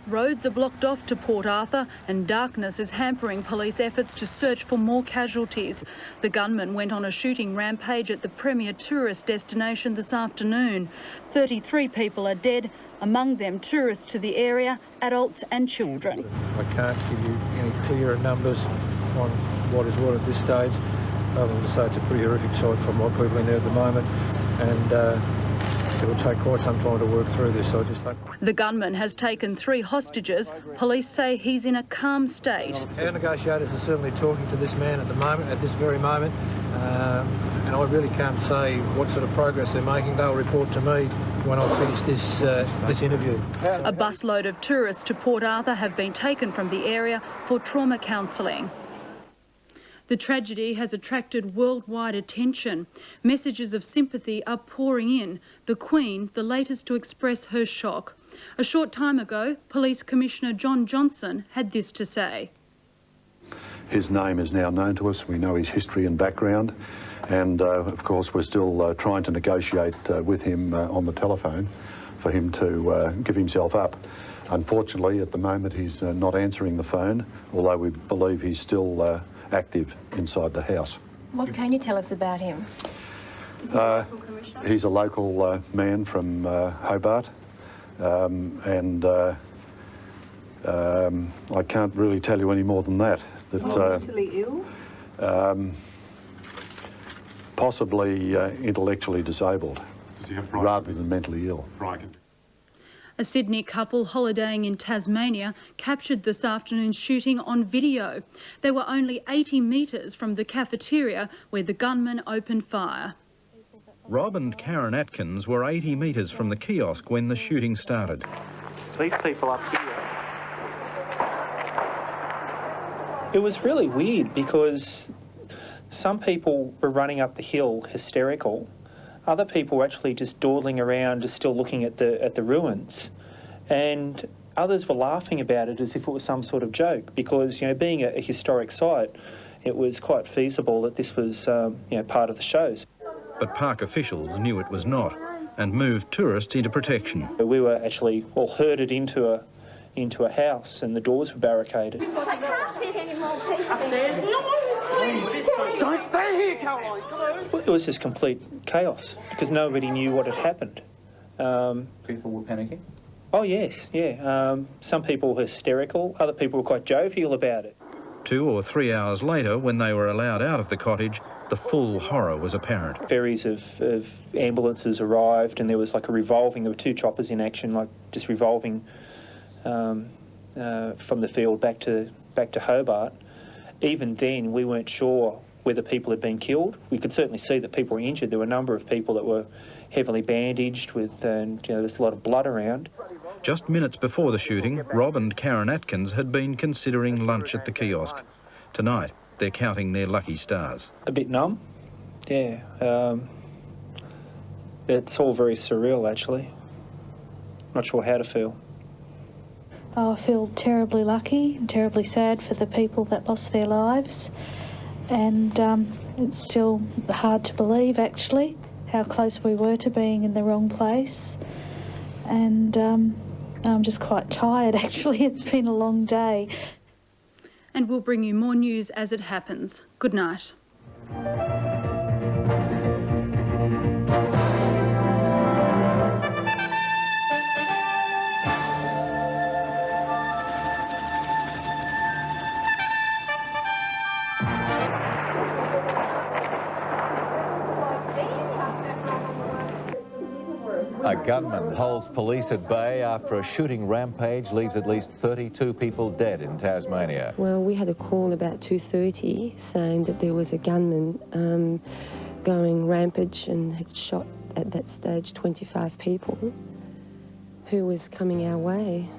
Roads are blocked off to Port Arthur and darkness is hampering police efforts to search for more casualties. The gunman went on a shooting rampage at the premier tourist destination this afternoon. 33 people are dead, among them tourists to the area, adults and children. I can't give you any clearer numbers on what is what at this stage, other than to say it's a pretty horrific sight for my people in there at the moment, and it will take quite some time to work through this. So I just hope. The gunman has taken 3 hostages. Police say he's in a calm state. Our negotiators are certainly talking to this man at the moment, at this very moment, and I really can't say what sort of progress they're making. They'll report to me when I finish this interview. A busload of tourists to Port Arthur have been taken from the area for trauma counselling. The tragedy has attracted worldwide attention. Messages of sympathy are pouring in. The Queen, the latest to express her shock. A short time ago, Police Commissioner John Johnson had this to say. His name is now known to us. We know his history and background. And, of course, we're still trying to negotiate with him on the telephone for him to give himself up. Unfortunately, at the moment, he's not answering the phone, although we believe he's still active inside the house. What can you tell us about him? He's a local man from Hobart, and I can't really tell you any more than that. Mentally ill? Possibly intellectually disabled, rather than mentally ill. A Sydney couple holidaying in Tasmania captured this afternoon's shooting on video. They were only 80 metres from the cafeteria where the gunman opened fire. Rob and Karen Atkins were 80 metres from the kiosk when the shooting started. These people up here, it was really weird because some people were running up the hill hysterical. Other people were actually just dawdling around, just still looking at the ruins, and others were laughing about it as if it was some sort of joke because, you know, being a historic site, it was quite feasible that this was, you know, part of the shows. But park officials knew it was not and moved tourists into protection. We were actually all herded into a house and the doors were barricaded. I can't fit any more people upstairs. Don't stay here, Caroline. It was just complete chaos because nobody knew what had happened. People were panicking? Oh yes, yeah. Some people were hysterical, other people were quite jovial about it. 2 or 3 hours later, when they were allowed out of the cottage, the full horror was apparent. Ferries of ambulances arrived and there was like a revolving, there were 2 choppers in action, like just revolving from the field back to Hobart. Even then, we weren't sure whether people had been killed. We could certainly see that people were injured. There were a number of people that were heavily bandaged with, you know, there's a lot of blood around. Just minutes before the shooting, Rob and Karen Atkins had been considering lunch at the kiosk. Tonight, they're counting their lucky stars. A bit numb, yeah. It's all very surreal, actually. Not sure how to feel. I feel terribly lucky and terribly sad for the people that lost their lives, and it's still hard to believe, actually, how close we were to being in the wrong place. And I'm just quite tired, actually. It's been a long day. And we'll bring you more news as it happens. Good night. A gunman holds police at bay after a shooting rampage leaves at least 32 people dead in Tasmania. Well, we had a call about 2:30 saying that there was a gunman going rampage and had shot at that stage 25 people who was coming our way.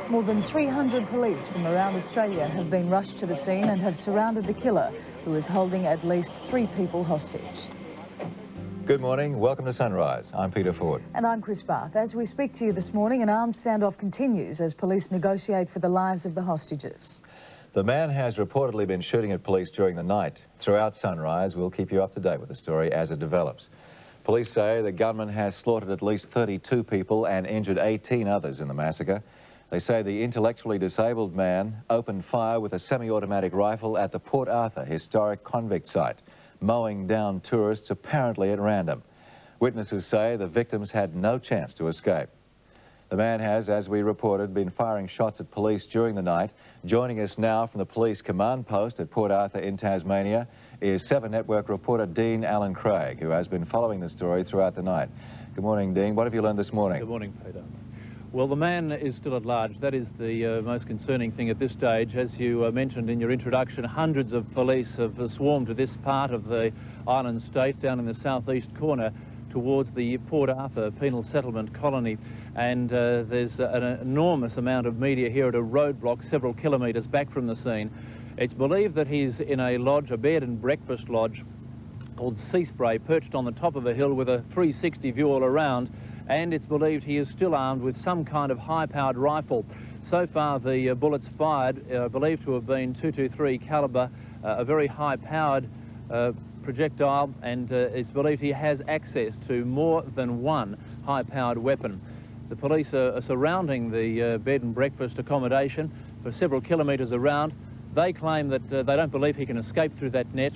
More than 300 police from around Australia have been rushed to the scene and have surrounded the killer, who is holding at least 3 people hostage. Good morning, welcome to Sunrise. I'm Peter Ford. And I'm Chris Barth. As we speak to you this morning, an armed standoff continues as police negotiate for the lives of the hostages. The man has reportedly been shooting at police during the night. Throughout Sunrise, we'll keep you up to date with the story as it develops. Police say the gunman has slaughtered at least 32 people and injured 18 others in the massacre. They say the intellectually disabled man opened fire with a semi-automatic rifle at the Port Arthur historic convict site, mowing down tourists apparently at random. Witnesses say the victims had no chance to escape. The man has, as we reported, been firing shots at police during the night. Joining us now from the police command post at Port Arthur in Tasmania is 7 Network reporter Dean Alan Craig, who has been following the story throughout the night. Good morning, Dean. What have you learned this morning? Good morning, Peter. Well, the man is still at large. That is the most concerning thing at this stage. As you mentioned in your introduction, hundreds of police have swarmed to this part of the island state down in the southeast corner towards the Port Arthur penal settlement colony. And there's an enormous amount of media here at a roadblock several kilometres back from the scene. It's believed that he's in a lodge, a bed and breakfast lodge called Sea Spray, perched on the top of a hill with a 360 view all around. And it's believed he is still armed with some kind of high-powered rifle. So far, the bullets fired are believed to have been .223 calibre, a very high-powered projectile, and it's believed he has access to more than one high-powered weapon. The police are surrounding the bed and breakfast accommodation for several kilometres around. They claim that they don't believe he can escape through that net.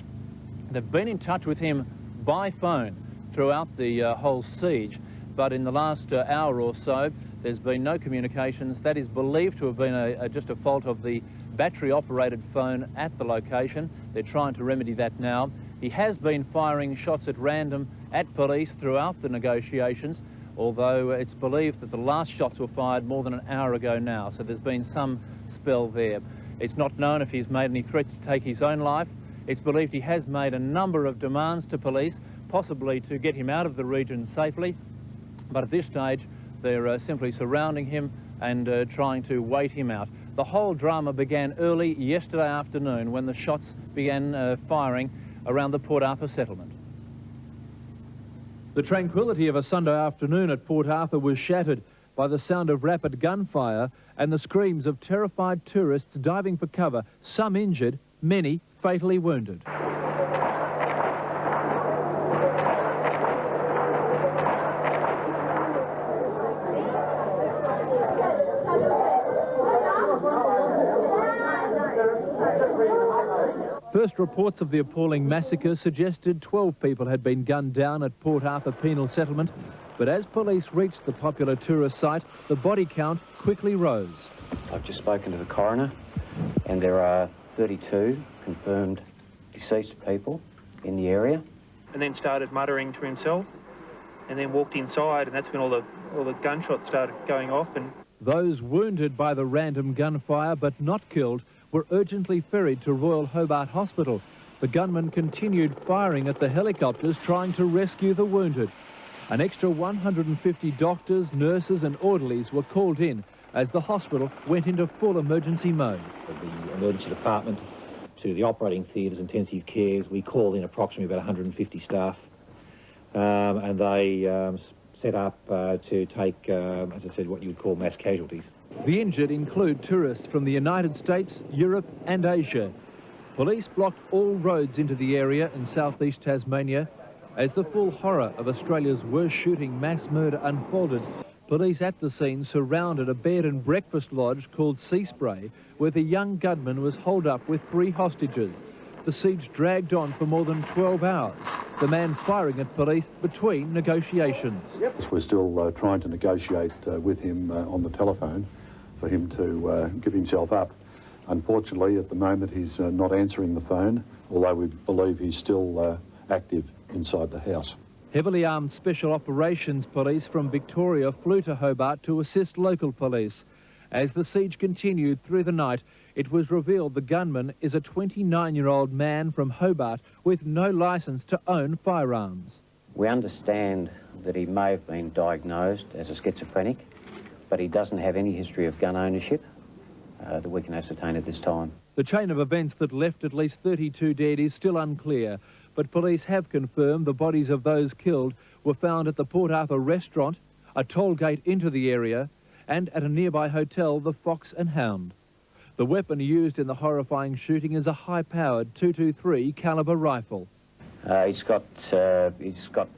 They've been in touch with him by phone throughout the whole siege, but in the last hour or so there's been no communications. That is believed to have been just a fault of the battery-operated phone at the location. They're trying to remedy that now. He has been firing shots at random at police throughout the negotiations, although it's believed that the last shots were fired more than an hour ago now, so there's been some spell there. It's not known if he's made any threats to take his own life. It's believed he has made a number of demands to police, possibly to get him out of the region safely, but at this stage they're simply surrounding him and trying to wait him out. The whole drama began early yesterday afternoon when the shots began firing around the Port Arthur settlement. The tranquility of a Sunday afternoon at Port Arthur was shattered by the sound of rapid gunfire and the screams of terrified tourists diving for cover, some injured, many fatally wounded. First reports of the appalling massacre suggested 12 people had been gunned down at Port Arthur Penal Settlement, but as police reached the popular tourist site, the body count quickly rose. I've just spoken to the coroner, and there are 32 confirmed deceased people in the area. And then started muttering to himself, and then walked inside, and that's when all the gunshots started going off. And those wounded by the random gunfire but not killed were urgently ferried to Royal Hobart Hospital. The gunman continued firing at the helicopters, trying to rescue the wounded. An extra 150 doctors, nurses and orderlies were called in as the hospital went into full emergency mode. The emergency department to the operating theatres, intensive cares, we called in approximately about 150 staff, and they set up to take, as I said, what you would call mass casualties. The injured include tourists from the United States, Europe and Asia. Police blocked all roads into the area in southeast Tasmania. As the full horror of Australia's worst shooting mass murder unfolded, police at the scene surrounded a bed and breakfast lodge called Sea Spray, where the young gunman was holed up with 3 hostages. The siege dragged on for more than 12 hours, the man firing at police between negotiations. We're still trying to negotiate with him on the telephone for him to give himself up. Unfortunately, at the moment, he's not answering the phone, although we believe he's still active inside the house. Heavily armed Special Operations Police from Victoria flew to Hobart to assist local police. As the siege continued through the night, it was revealed the gunman is a 29-year-old man from Hobart with no licence to own firearms. We understand that he may have been diagnosed as a schizophrenic, but he doesn't have any history of gun ownership that we can ascertain at this time. The chain of events that left at least 32 dead is still unclear, but police have confirmed the bodies of those killed were found at the Port Arthur restaurant, a toll gate into the area, and at a nearby hotel, the Fox and Hound. The weapon used in the horrifying shooting is a high-powered .223 calibre rifle. He's got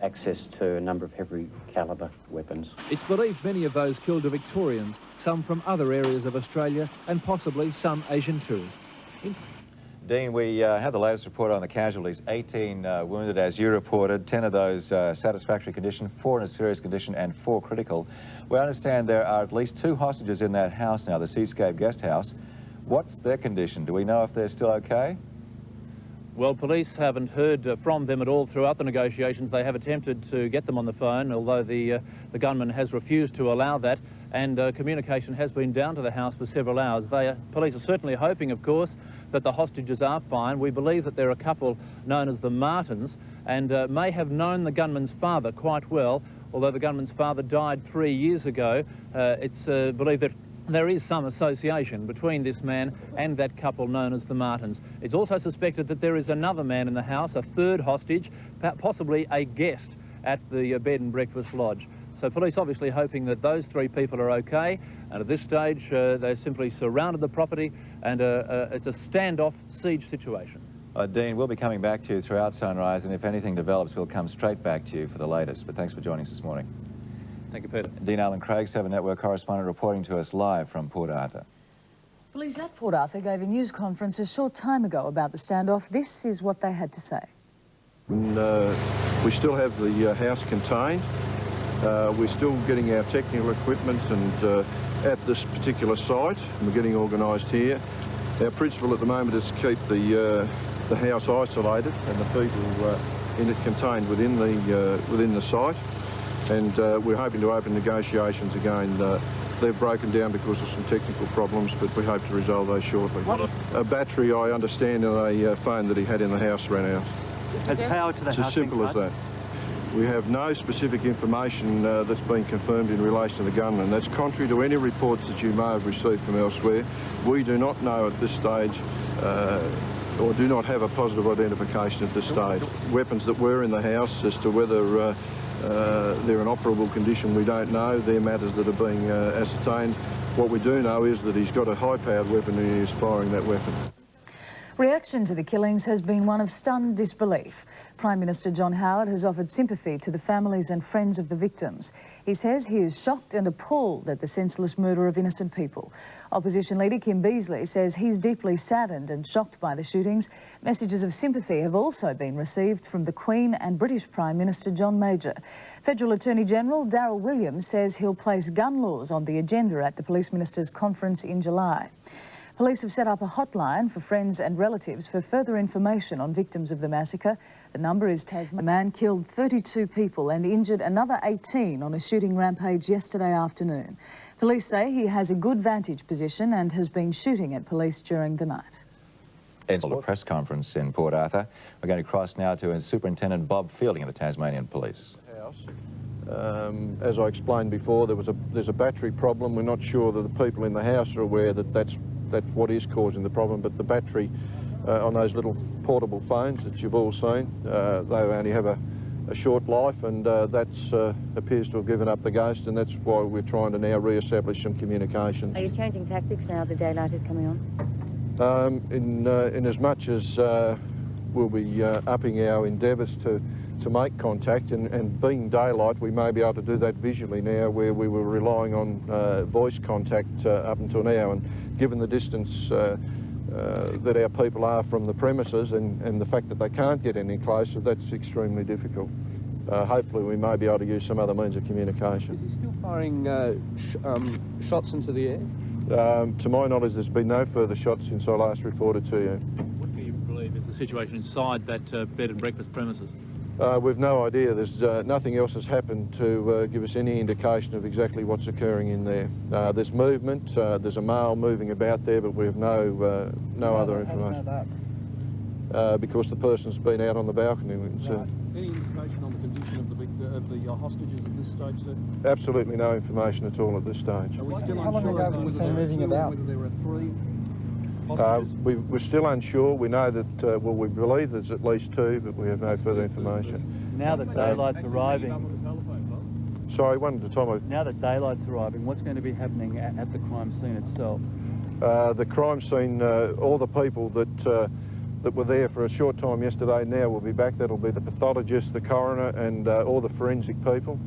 access to a number of heavy calibre weapons. It's believed many of those killed are Victorians, some from other areas of Australia, and possibly some Asian tourists. Dean, we have the latest report on the casualties. 18 wounded, as you reported, 10 of those satisfactory condition, 4 in a serious condition and 4 critical. We understand there are at least 2 hostages in that house now, the Seascape guest house. What's their condition? Do we know if they're still okay? Well, police haven't heard from them at all throughout the negotiations. They have attempted to get them on the phone, although the gunman has refused to allow that, and communication has been down to the house for several hours. Police are certainly hoping, of course, that the hostages are fine. We believe that there are a couple known as the Martins, and may have known the gunman's father quite well. Although the gunman's father died 3 years ago, it's believed that there is some association between this man and that couple known as the Martins. It's also suspected that there is another man in the house, a third hostage, possibly a guest at the bed and breakfast lodge. So police obviously hoping that those 3 people are okay, and at this stage they've simply surrounded the property, and it's a standoff siege situation. Dean, we'll be coming back to you throughout sunrise, and if anything develops, we'll come straight back to you for the latest. But thanks for joining us this morning. Thank you, Peter. Dean Alan Craig, 7 Network correspondent, reporting to us live from Port Arthur. Police at Port Arthur gave a news conference a short time ago about the standoff. This is what they had to say. We still have the house contained. We're still getting our technical equipment and at this particular site, and we're getting organised here. Our principle at the moment is to keep the house isolated and the people in it contained within the site. And we're hoping to open negotiations again. They've broken down because of some technical problems, but we hope to resolve those shortly. A battery, I understand, and a phone that he had in the house ran out. Has power to the house It's as simple as that. We have no specific information that's been confirmed in relation to the gunman. That's contrary to any reports that you may have received from elsewhere. We do not know at this stage or do not have a positive identification at this stage. Weapons that were in the house, as to whether they're in operable condition, we don't know. They're matters that are being ascertained. What we do know is that he's got a high-powered weapon and he is firing that weapon. Reaction to the killings has been one of stunned disbelief. Prime Minister John Howard has offered sympathy to the families and friends of the victims. He says he is shocked and appalled at the senseless murder of innocent people. Opposition leader Kim Beazley says he's deeply saddened and shocked by the shootings. Messages of sympathy have also been received from the Queen and British Prime Minister John Major. Federal Attorney General Daryl Williams says he'll place gun laws on the agenda at the Police Ministers' conference in July. Police have set up a hotline for friends and relatives for further information on victims of the massacre. The number is tagged. A man killed 32 people and injured another 18 on a shooting rampage yesterday afternoon. Police say he has a good vantage position and has been shooting at police during the night. It's a press conference in Port Arthur. We're going to cross now to Superintendent Bob Fielding of the Tasmanian Police. As I explained before, there's a battery problem. We're not sure that the people in the house are aware that that's what is causing the problem, but the battery on those little portable phones that you've all seen, they only have a short life, and that appears to have given up the ghost, and that's why we're trying to now re-establish some communications. Are you changing tactics now the daylight is coming on? In as much as we'll be upping our endeavours to make contact, and being daylight, we may be able to do that visually now, where we were relying on voice contact up until now, and given the distance that our people are from the premises and the fact that they can't get any closer, that's extremely difficult. Hopefully we may be able to use some other means of communication. Is he still firing shots into the air? To my knowledge, there's been no further shots since I last reported to you. What do you believe is the situation inside that bed and breakfast premises? We've no idea. There's nothing else has happened to give us any indication of exactly what's occurring in there. There's movement. There's a male moving about there, but we have no other information. Because the person's been out on the balcony. Right. Any information on the condition of the hostages at this stage, sir? Absolutely no information at all at this stage. How long ago was he seen moving about? Whether there were 3 we're still unsure. We know that, well, we believe there's at least 2, but we have no further information. Now that daylight's arriving... Sorry, one at a time. Now that daylight's arriving, what's going to be happening at the crime scene itself? The crime scene, all the people that were there for a short time yesterday now will be back. That'll be the pathologist, the coroner, and all the forensic people.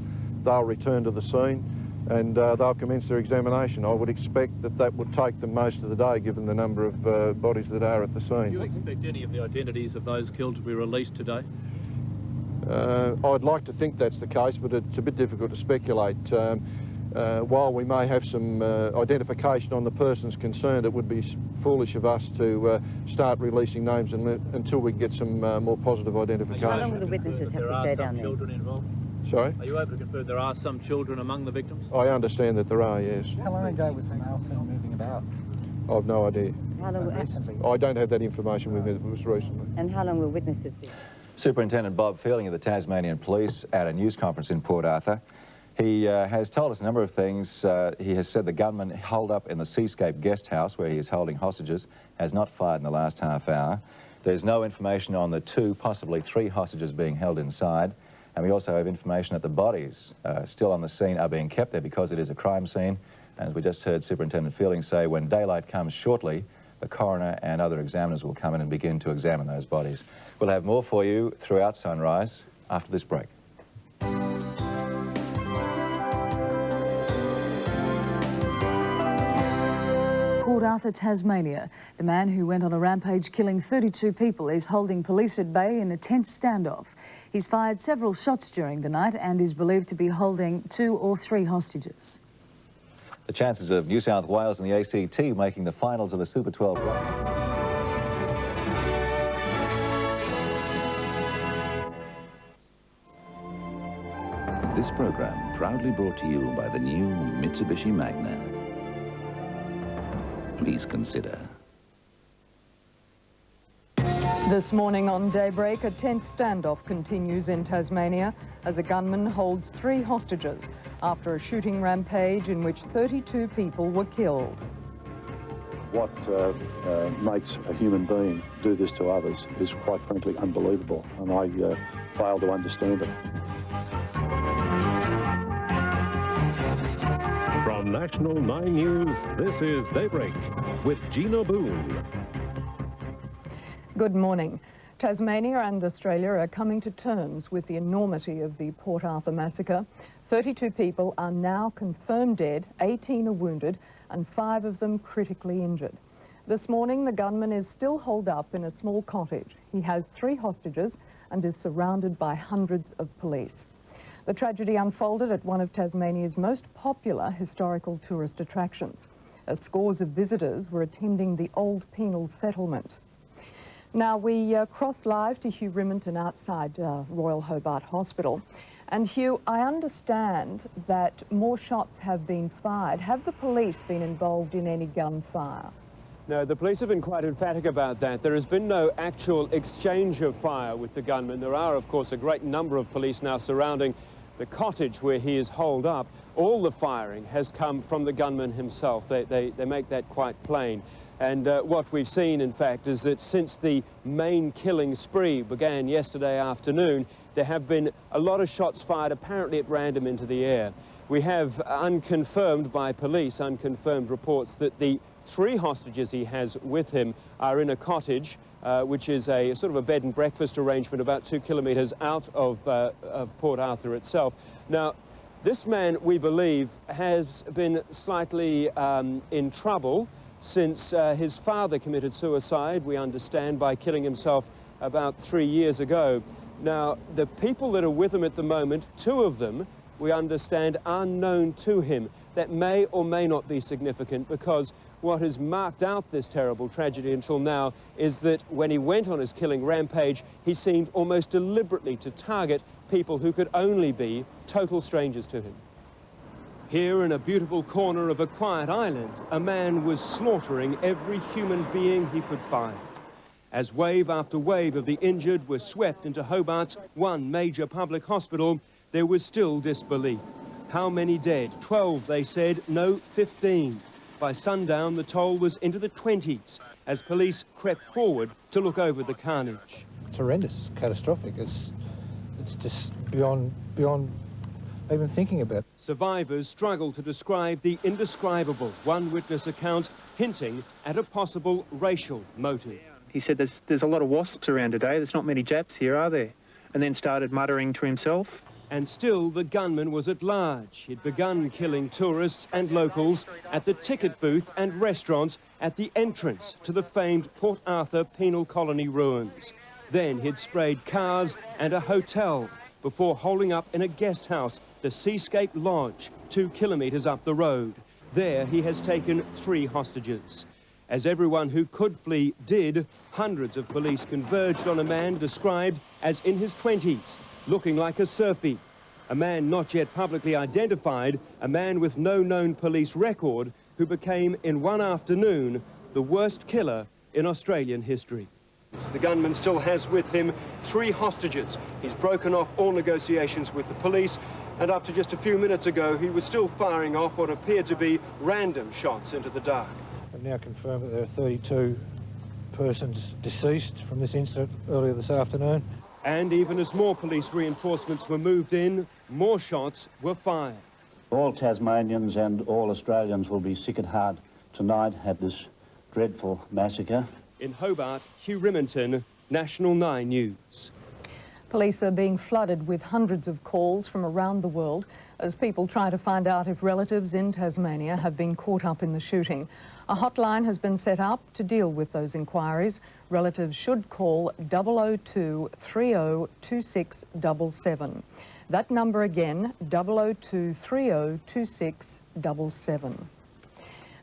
They'll return to the scene, and they'll commence their examination. I would expect that would take them most of the day, given the number of bodies that are at the scene. Do you expect any of the identities of those killed to be released today? I'd like to think that's the case, but it's a bit difficult to speculate. While we may have some identification on the persons concerned, it would be foolish of us to start releasing names until we get some more positive identification. How long will the witnesses have to stay down there? Children involved? Sorry? Are you able to confirm there are some children among the victims? I understand that there are, yes. How long ago was the male seen moving about? I've no idea. How long recently? I don't have that information with me. It was recently. And how long will witnesses be? Superintendent Bob Fielding of the Tasmanian Police at a news conference in Port Arthur. He has told us a number of things. He has said the gunman holed up in the Seascape guest house where he is holding hostages has not fired in the last half hour. There's no information on the 2, possibly 3 hostages being held inside. And we also have information that the bodies still on the scene are being kept there because it is a crime scene. And as we just heard Superintendent Fielding say, when daylight comes shortly, the coroner and other examiners will come in and begin to examine those bodies. We'll have more for you throughout Sunrise after this break. Arthur, Tasmania. The man who went on a rampage killing 32 people is holding police at bay in a tense standoff. He's fired several shots during the night and is believed to be holding 2 or 3 hostages. The chances of New South Wales and the ACT making the finals of the Super 12 rugby. This program proudly brought to you by the new Mitsubishi Magna. Please consider. This morning on Daybreak, a tense standoff continues in Tasmania as a gunman holds 3 hostages after a shooting rampage in which 32 people were killed. What makes a human being do this to others is quite frankly unbelievable, and I fail to understand it. From National 9 News, this is Daybreak with Gina Boon. Good morning. Tasmania and Australia are coming to terms with the enormity of the Port Arthur massacre. 32 people are now confirmed dead, 18 are wounded, and 5 of them critically injured. This morning, the gunman is still holed up in a small cottage. He has 3 hostages and is surrounded by hundreds of police. The tragedy unfolded at one of Tasmania's most popular historical tourist attractions, as scores of visitors were attending the old penal settlement. Now, we crossed live to Hugh Remington outside Royal Hobart Hospital. And Hugh, I understand that more shots have been fired. Have the police been involved in any gunfire? No, the police have been quite emphatic about that. There has been no actual exchange of fire with the gunman. There are, of course, a great number of police now surrounding the cottage where he is holed up. All the firing has come from the gunman himself. They make that quite plain. And what we've seen, in fact, is that since the main killing spree began yesterday afternoon, there have been a lot of shots fired, apparently at random, into the air. We have unconfirmed by police, unconfirmed reports that the 3 hostages he has with him are in a cottage, which is a sort of a bed and breakfast arrangement about 2 kilometres out of Port Arthur itself. Now, this man, we believe, has been slightly in trouble since his father committed suicide, we understand, by killing himself about 3 years ago. Now, the people that are with him at the moment, 2 of them, we understand, are known to him. That may or may not be significant, because what has marked out this terrible tragedy until now is that when he went on his killing rampage, he seemed almost deliberately to target people who could only be total strangers to him. Here in a beautiful corner of a quiet island, a man was slaughtering every human being he could find. As wave after wave of the injured were swept into Hobart's one major public hospital, there was still disbelief. How many dead? 12, they said. No, 15. By sundown, the toll was into the 20s as police crept forward to look over the carnage. It's horrendous, catastrophic. It's just beyond even thinking about. Survivors struggle to describe the indescribable. One witness account hinting at a possible racial motive. He said there's a lot of wasps around today. There's not many Japs here, are there? And then started muttering to himself. And still the gunman was at large. He'd begun killing tourists and locals at the ticket booth and restaurants at the entrance to the famed Port Arthur penal colony ruins. Then he'd sprayed cars and a hotel before holding up in a guest house, the Seascape Lodge, 2 kilometres up the road. There he has taken 3 hostages. As everyone who could flee did, hundreds of police converged on a man described as in his 20s, looking like a surfie. A man not yet publicly identified, a man with no known police record, who became in one afternoon the worst killer in Australian history. The gunman still has with him 3 hostages. He's broken off all negotiations with the police, and up to just a few minutes ago, he was still firing off what appeared to be random shots into the dark. I've now confirmed that there are 32 persons deceased from this incident earlier this afternoon. And even as more police reinforcements were moved in, more shots were fired. All Tasmanians and all Australians will be sick at heart tonight at this dreadful massacre. In Hobart, Hugh Remington, National 9 News. Police are being flooded with hundreds of calls from around the world as people try to find out if relatives in Tasmania have been caught up in the shooting. A hotline has been set up to deal with those inquiries. Relatives should call 002 30 2677. That number again, 002 30 2677.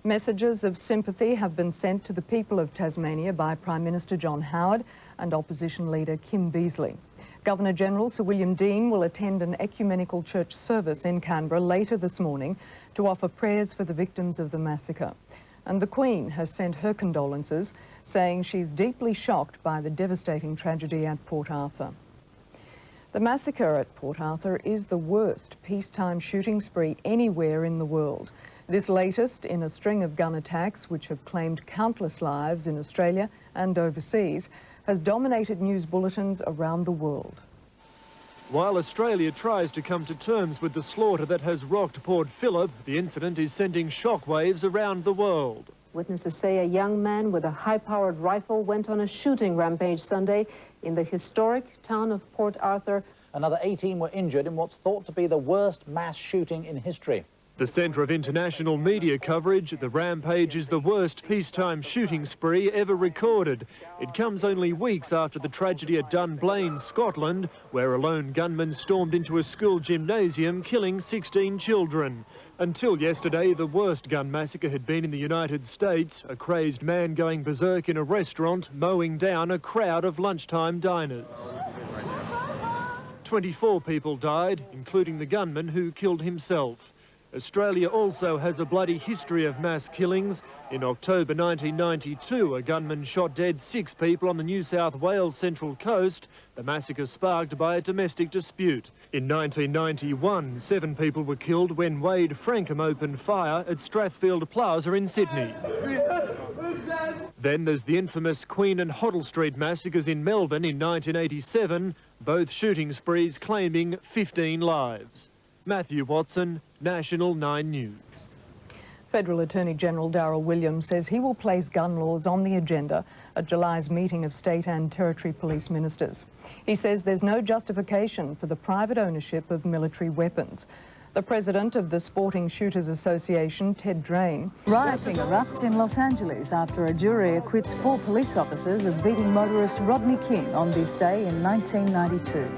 Messages of sympathy have been sent to the people of Tasmania by Prime Minister John Howard and Opposition Leader Kim Beazley. Governor-General Sir William Dean will attend an ecumenical church service in Canberra later this morning to offer prayers for the victims of the massacre. And the Queen has sent her condolences, saying she's deeply shocked by the devastating tragedy at Port Arthur. The massacre at Port Arthur is the worst peacetime shooting spree anywhere in the world. This latest in a string of gun attacks which have claimed countless lives in Australia and overseas has dominated news bulletins around the world. While Australia tries to come to terms with the slaughter that has rocked Port Phillip, the incident is sending shockwaves around the world. Witnesses say a young man with a high-powered rifle went on a shooting rampage Sunday in the historic town of Port Arthur. Another 18 were injured in what's thought to be the worst mass shooting in history. The centre of international media coverage, the rampage is the worst peacetime shooting spree ever recorded. It comes only weeks after the tragedy at Dunblane, Scotland, where a lone gunman stormed into a school gymnasium, killing 16 children. Until yesterday, the worst gun massacre had been in the United States, a crazed man going berserk in a restaurant, mowing down a crowd of lunchtime diners. 24 people died, including the gunman who killed himself. Australia also has a bloody history of mass killings. In October 1992, a gunman shot dead 6 people on the New South Wales Central Coast, the massacre sparked by a domestic dispute. In 1991, 7 people were killed when Wade Frankham opened fire at Strathfield Plaza in Sydney. Then there's the infamous Queen and Hoddle Street massacres in Melbourne in 1987, both shooting sprees claiming 15 lives. Matthew Watson, National 9 News. Federal Attorney General Darryl Williams says he will place gun laws on the agenda at July's meeting of state and territory police ministers. He says there's no justification for the private ownership of military weapons. The president of the Sporting Shooters Association, Ted Drain. Rioting erupts in Los Angeles after a jury acquits 4 police officers of beating motorist Rodney King on this day in 1992.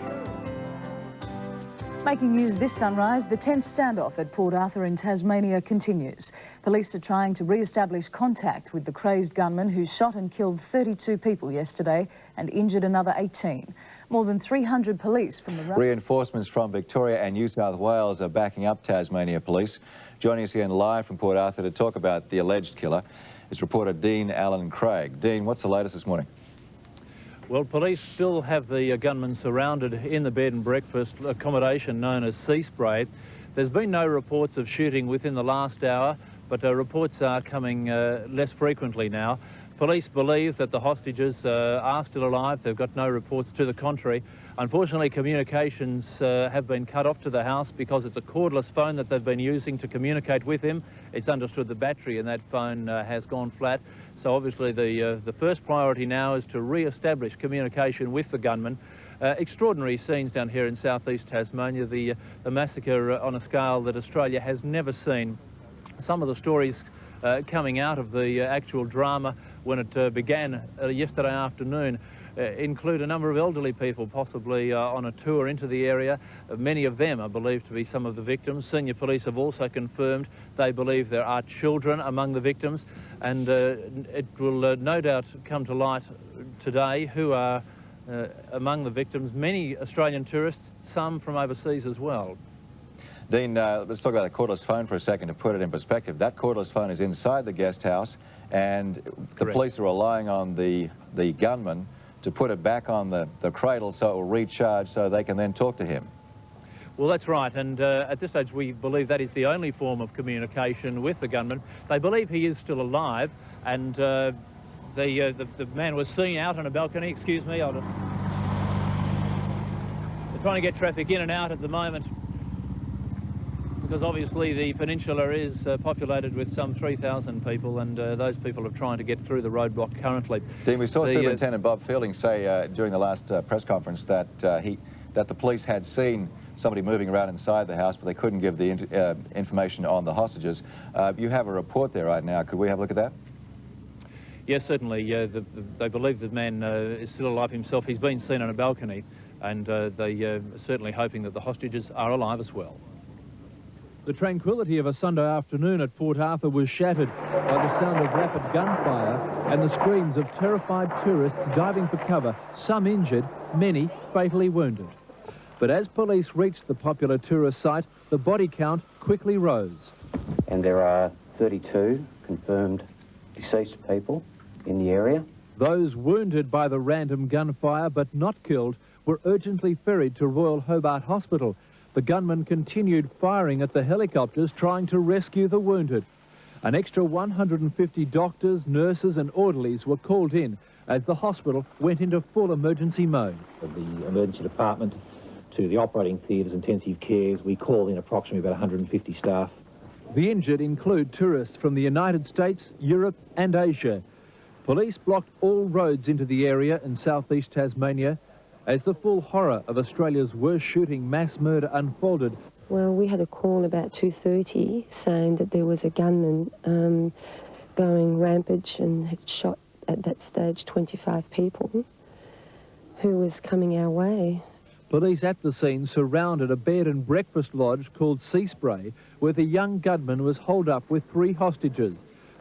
Making news this sunrise, the tense standoff at Port Arthur in Tasmania continues. Police are trying to re-establish contact with the crazed gunman who shot and killed 32 people yesterday and injured another 18. More than 300 police from the... Reinforcements from Victoria and New South Wales are backing up Tasmania Police. Joining us again live from Port Arthur to talk about the alleged killer is reporter Dean Allen Craig. Dean, what's the latest this morning? Well, police still have the gunman surrounded in the bed and breakfast accommodation known as Sea Spray. There's been no reports of shooting within the last hour, but reports are coming less frequently now. Police believe that the hostages are still alive. They've got no reports to the contrary. Unfortunately, communications have been cut off to the house because it's a cordless phone that they've been using to communicate with him. It's understood the battery in that phone has gone flat. So obviously the first priority now is to re-establish communication with the gunman. Extraordinary scenes down here in southeast Tasmania, the massacre on a scale that Australia has never seen. Some of the stories coming out of the actual drama when it began yesterday afternoon include a number of elderly people possibly on a tour into the area. Many of them are believed to be some of the victims. Senior police have also confirmed they believe there are children among the victims, and it will no doubt come to light today who are among the victims. Many Australian tourists, some from overseas as well. Dean, let's talk about the cordless phone for a second to put it in perspective. That cordless phone is inside the guest house, and the police are relying on the gunman to put it back on the cradle so it will recharge so they can then talk to him. Well, that's right, and at this stage we believe that is the only form of communication with the gunman. They believe he is still alive, and the man was seen out on a balcony. Excuse me, they're trying to get traffic in and out at the moment, because obviously the peninsula is populated with some 3,000 people, and those people are trying to get through the roadblock currently. Dean, we saw Superintendent Bob Fielding say during the last press conference that that the police had seen somebody moving around inside the house, but they couldn't give the information on the hostages. You have a report there right now. Could we have a look at that? Yes, certainly. They believe the man is still alive himself. He's been seen on a balcony, and they are certainly hoping that the hostages are alive as well. The tranquility of a Sunday afternoon at Port Arthur was shattered by the sound of rapid gunfire and the screams of terrified tourists diving for cover, some injured, many fatally wounded. But as police reached the popular tourist site, the body count quickly rose. And there are 32 confirmed deceased people in the area. Those wounded by the random gunfire but not killed were urgently ferried to Royal Hobart Hospital. The gunman continued firing at the helicopters, trying to rescue the wounded. An extra 150 doctors, nurses and orderlies were called in as the hospital went into full emergency mode. The emergency department to the operating theatres, intensive cares, we called in approximately about 150 staff. The injured include tourists from the United States, Europe and Asia. Police blocked all roads into the area in southeast Tasmania as the full horror of Australia's worst shooting mass murder unfolded. Well, we had a call about 2:30 saying that there was a gunman going rampage and had shot at that stage 25 people who was coming our way. Police at the scene surrounded a bed and breakfast lodge called Sea Spray, where the young gunman was holed up with 3 hostages.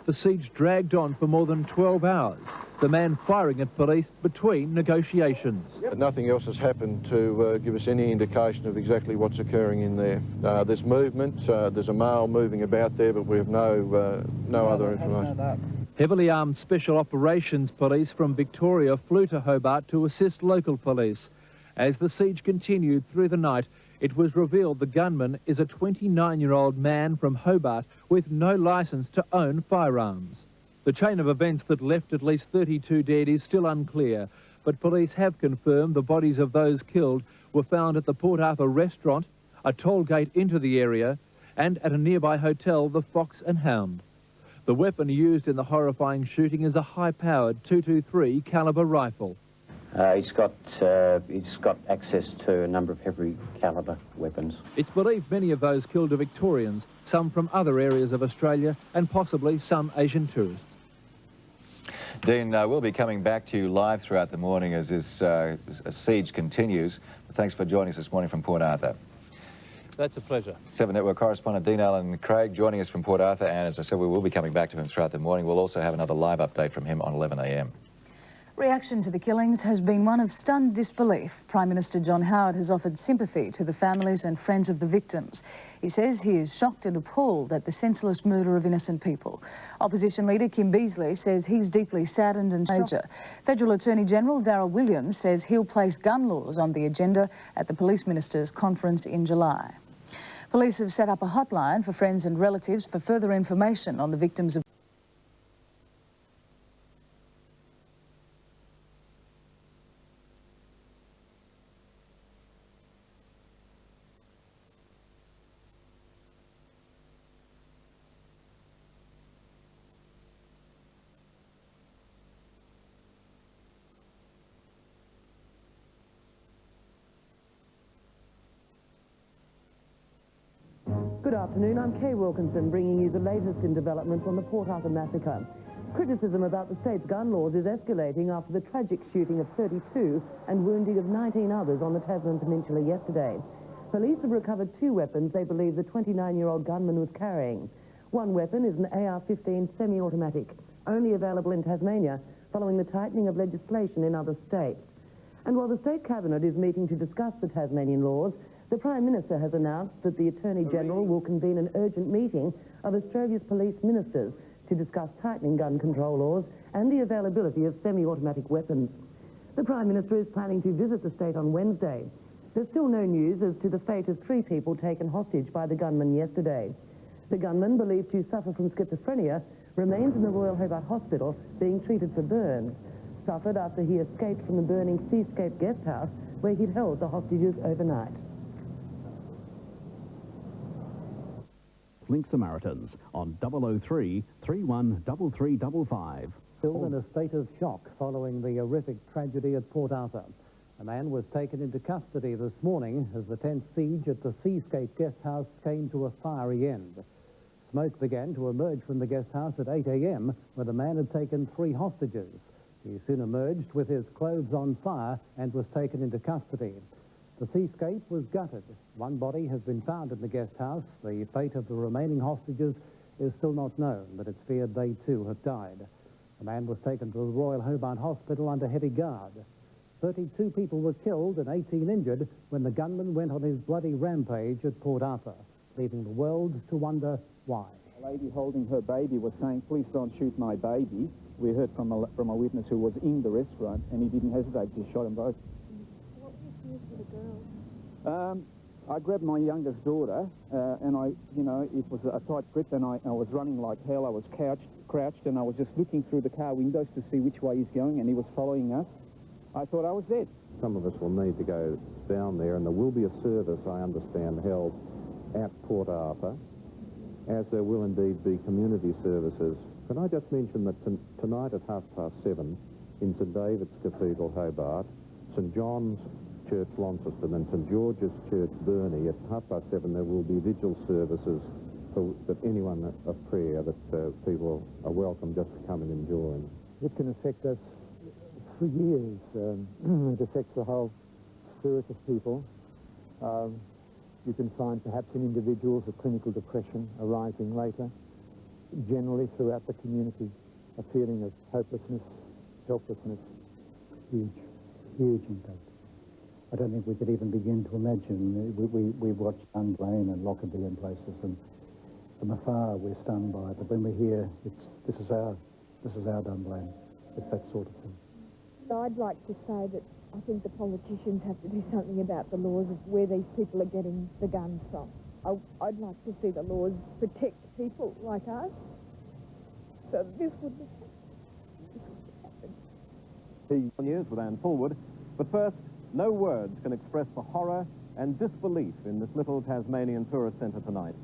The siege dragged on for more than 12 hours, the man firing at police between negotiations. Nothing else has happened to give us any indication of exactly what's occurring in there. There's movement, there's a male moving about there, but we have no other information. Heavily armed Special Operations Police from Victoria flew to Hobart to assist local police. As the siege continued through the night, it was revealed the gunman is a 29-year-old man from Hobart with no licence to own firearms. The chain of events that left at least 32 dead is still unclear, but police have confirmed the bodies of those killed were found at the Port Arthur restaurant, a toll gate into the area, and at a nearby hotel, the Fox and Hound. The weapon used in the horrifying shooting is a high-powered .223 calibre rifle. He's got access to a number of heavy calibre weapons. It's believed many of those killed are Victorians, some from other areas of Australia and possibly some Asian tourists. Dean, we'll be coming back to you live throughout the morning as this siege continues. Thanks for joining us this morning from Port Arthur. That's a pleasure. 7 Network correspondent Dean Allen Craig joining us from Port Arthur, and as I said, we will be coming back to him throughout the morning. We'll also have another live update from him on 11 a.m. Reaction to the killings has been one of stunned disbelief. Prime Minister John Howard has offered sympathy to the families and friends of the victims. He says he is shocked and appalled at the senseless murder of innocent people. Opposition leader Kim Beazley says he's deeply saddened and major. Federal Attorney General Darryl Williams says he'll place gun laws on the agenda at the Police Ministers' conference in July. Police have set up a hotline for friends and relatives for further information on the victims of Good afternoon, I'm Kaye Wilkinson, bringing you the latest in developments on the Port Arthur massacre. Criticism about the state's gun laws is escalating after the tragic shooting of 32 and wounding of 19 others on the Tasman Peninsula yesterday. Police have recovered 2 weapons they believe the 29-year-old gunman was carrying. One weapon is an AR-15 semi-automatic, only available in Tasmania following the tightening of legislation in other states. And while the State Cabinet is meeting to discuss the Tasmanian laws, the Prime Minister has announced that the Attorney-General will convene an urgent meeting of Australia's police ministers to discuss tightening gun control laws and the availability of semi-automatic weapons. The Prime Minister is planning to visit the state on Wednesday. There's still no news as to the fate of 3 people taken hostage by the gunman yesterday. The gunman, believed to suffer from schizophrenia, remains in the Royal Hobart Hospital being treated for burns, suffered after he escaped from the burning Seascape guest house where he'd held the hostages overnight. Link Samaritans on 003 313355. Still in a state of shock following the horrific tragedy at Port Arthur. A man was taken into custody this morning as the tense siege at the Seascape guest house came to a fiery end. Smoke began to emerge from the guest house at 8 a.m. where the man had taken 3 hostages. He soon emerged with his clothes on fire and was taken into custody. The Seascape was gutted. One body has been found in the guest house. The fate of the remaining hostages is still not known, but it's feared they too have died. The man was taken to the Royal Hobart Hospital under heavy guard. 32 people were killed and 18 injured when the gunman went on his bloody rampage at Port Arthur, leaving the world to wonder why. A lady holding her baby was saying, "Please don't shoot my baby." We heard from a witness who was in the restaurant, and he didn't hesitate to shot them both. What was used for the girls? I grabbed my youngest daughter, and it was a tight grip, and I was running like hell. I was crouched, and I was just looking through the car windows to see which way he's going, and he was following us. I thought I was dead. Some of us will need to go down there, and there will be a service, I understand, held at Port Arthur, as there will indeed be community services. Can I just mention that tonight at 7:30 in St David's Cathedral, Hobart, St John's Church, Launceston, and St George's Church, Burnie, at 7:30 there will be vigil services that anyone of prayer, that people are welcome just to come and enjoy. It can affect us for years. It affects the whole spirit of people. You can find perhaps in individuals a clinical depression arising later. Generally throughout the community, a feeling of hopelessness, helplessness. Huge impact. I don't think we could even begin to imagine. We watch Dunblane and Lockerbie and places, and from afar we're stunned by it. But when we're here, this is our Dunblane. It's that sort of thing. I'd like to say that I think the politicians have to do something about the laws of where these people are getting the guns from. I'd like to see the laws protect people like us, so this wouldn't happen. News with Fulwood. But first, no words can express the horror and disbelief in this little Tasmanian tourist centre tonight.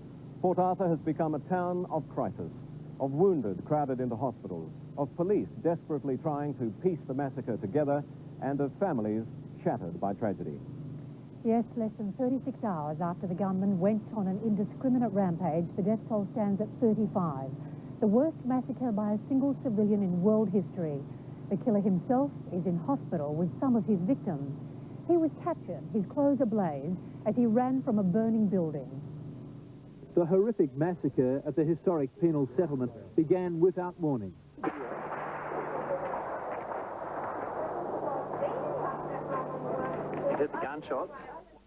Port Arthur has become a town of crisis, of wounded crowded into hospitals, of police desperately trying to piece the massacre together, and of families shattered by tragedy. Yes, less than 36 hours after the gunman went on an indiscriminate rampage, the death toll stands at 35. The worst massacre by a single civilian in world history. The killer himself is in hospital with some of his victims. He was captured, his clothes ablaze, as he ran from a burning building. The horrific massacre at the historic penal settlement began without warning. He heard the gunshots.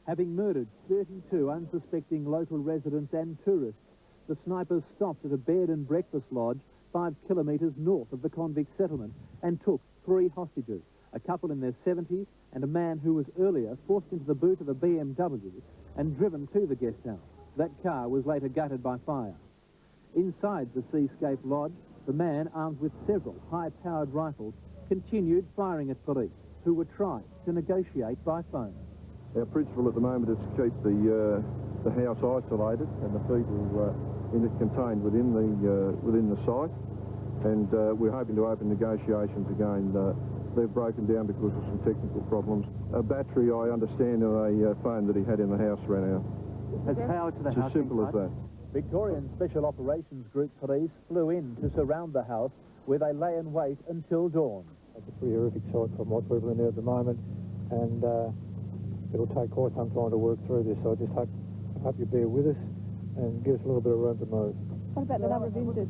Having murdered 32 unsuspecting local residents and tourists, the snipers stopped at a bed and breakfast lodge 5 kilometres north of the convict settlement and took 3 hostages, a couple in their 70s and a man who was earlier forced into the boot of a BMW and driven to the guest house. That car was later gutted by fire. Inside the Seascape Lodge, the man, armed with several high-powered rifles, continued firing at police, who were trying to negotiate by phone. Our principle at the moment is to keep the house isolated and the people in it contained within the site, and we're hoping to open negotiations again. They've broken down because of some technical problems. A battery, I understand, and a phone that he had in the house ran out. Has power to the it's house. as simple as that. Victorian Special Operations Group police flew in to surround the house, where they lay in wait until dawn. It's a pretty horrific sight from what people are in there at the moment, and it'll take quite some time to work through this, so I just hope you bear with us and give us a little bit of room to move. What about the number of injured?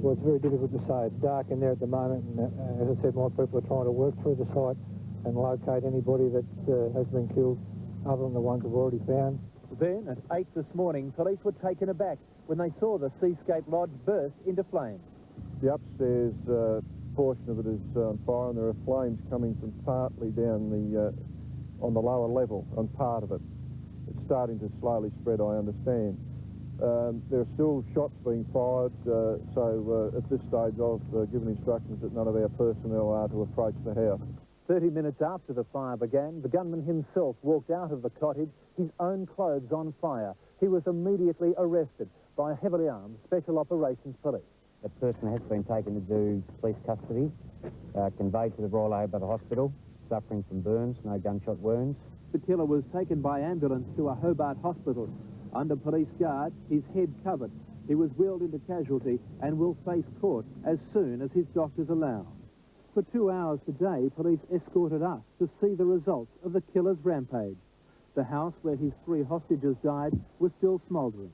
Well, it's very difficult to say. It's dark in there at the moment, and as I said, my people are trying to work through the site and locate anybody that has been killed other than the ones we've already found. Then, at 8 this morning, police were taken aback when they saw the Seascape Lodge burst into flames. The upstairs portion of it is on fire, and there are flames coming from partly down on the lower level on part of it. It's starting to slowly spread, I understand. There are still shots being fired, so at this stage I've given instructions that none of our personnel are to approach the house. 30 minutes after the fire began, the gunman himself walked out of the cottage, his own clothes on fire. He was immediately arrested by heavily armed Special Operations Police. The person has been taken into police custody, conveyed to the Royal Albert Hospital, suffering from burns, no gunshot wounds. The killer was taken by ambulance to a Hobart hospital. Under police guard, his head covered. He was wheeled into casualty and will face court as soon as his doctors allow. For 2 hours today, police escorted us to see the results of the killer's rampage. The house where his 3 hostages died was still smouldering.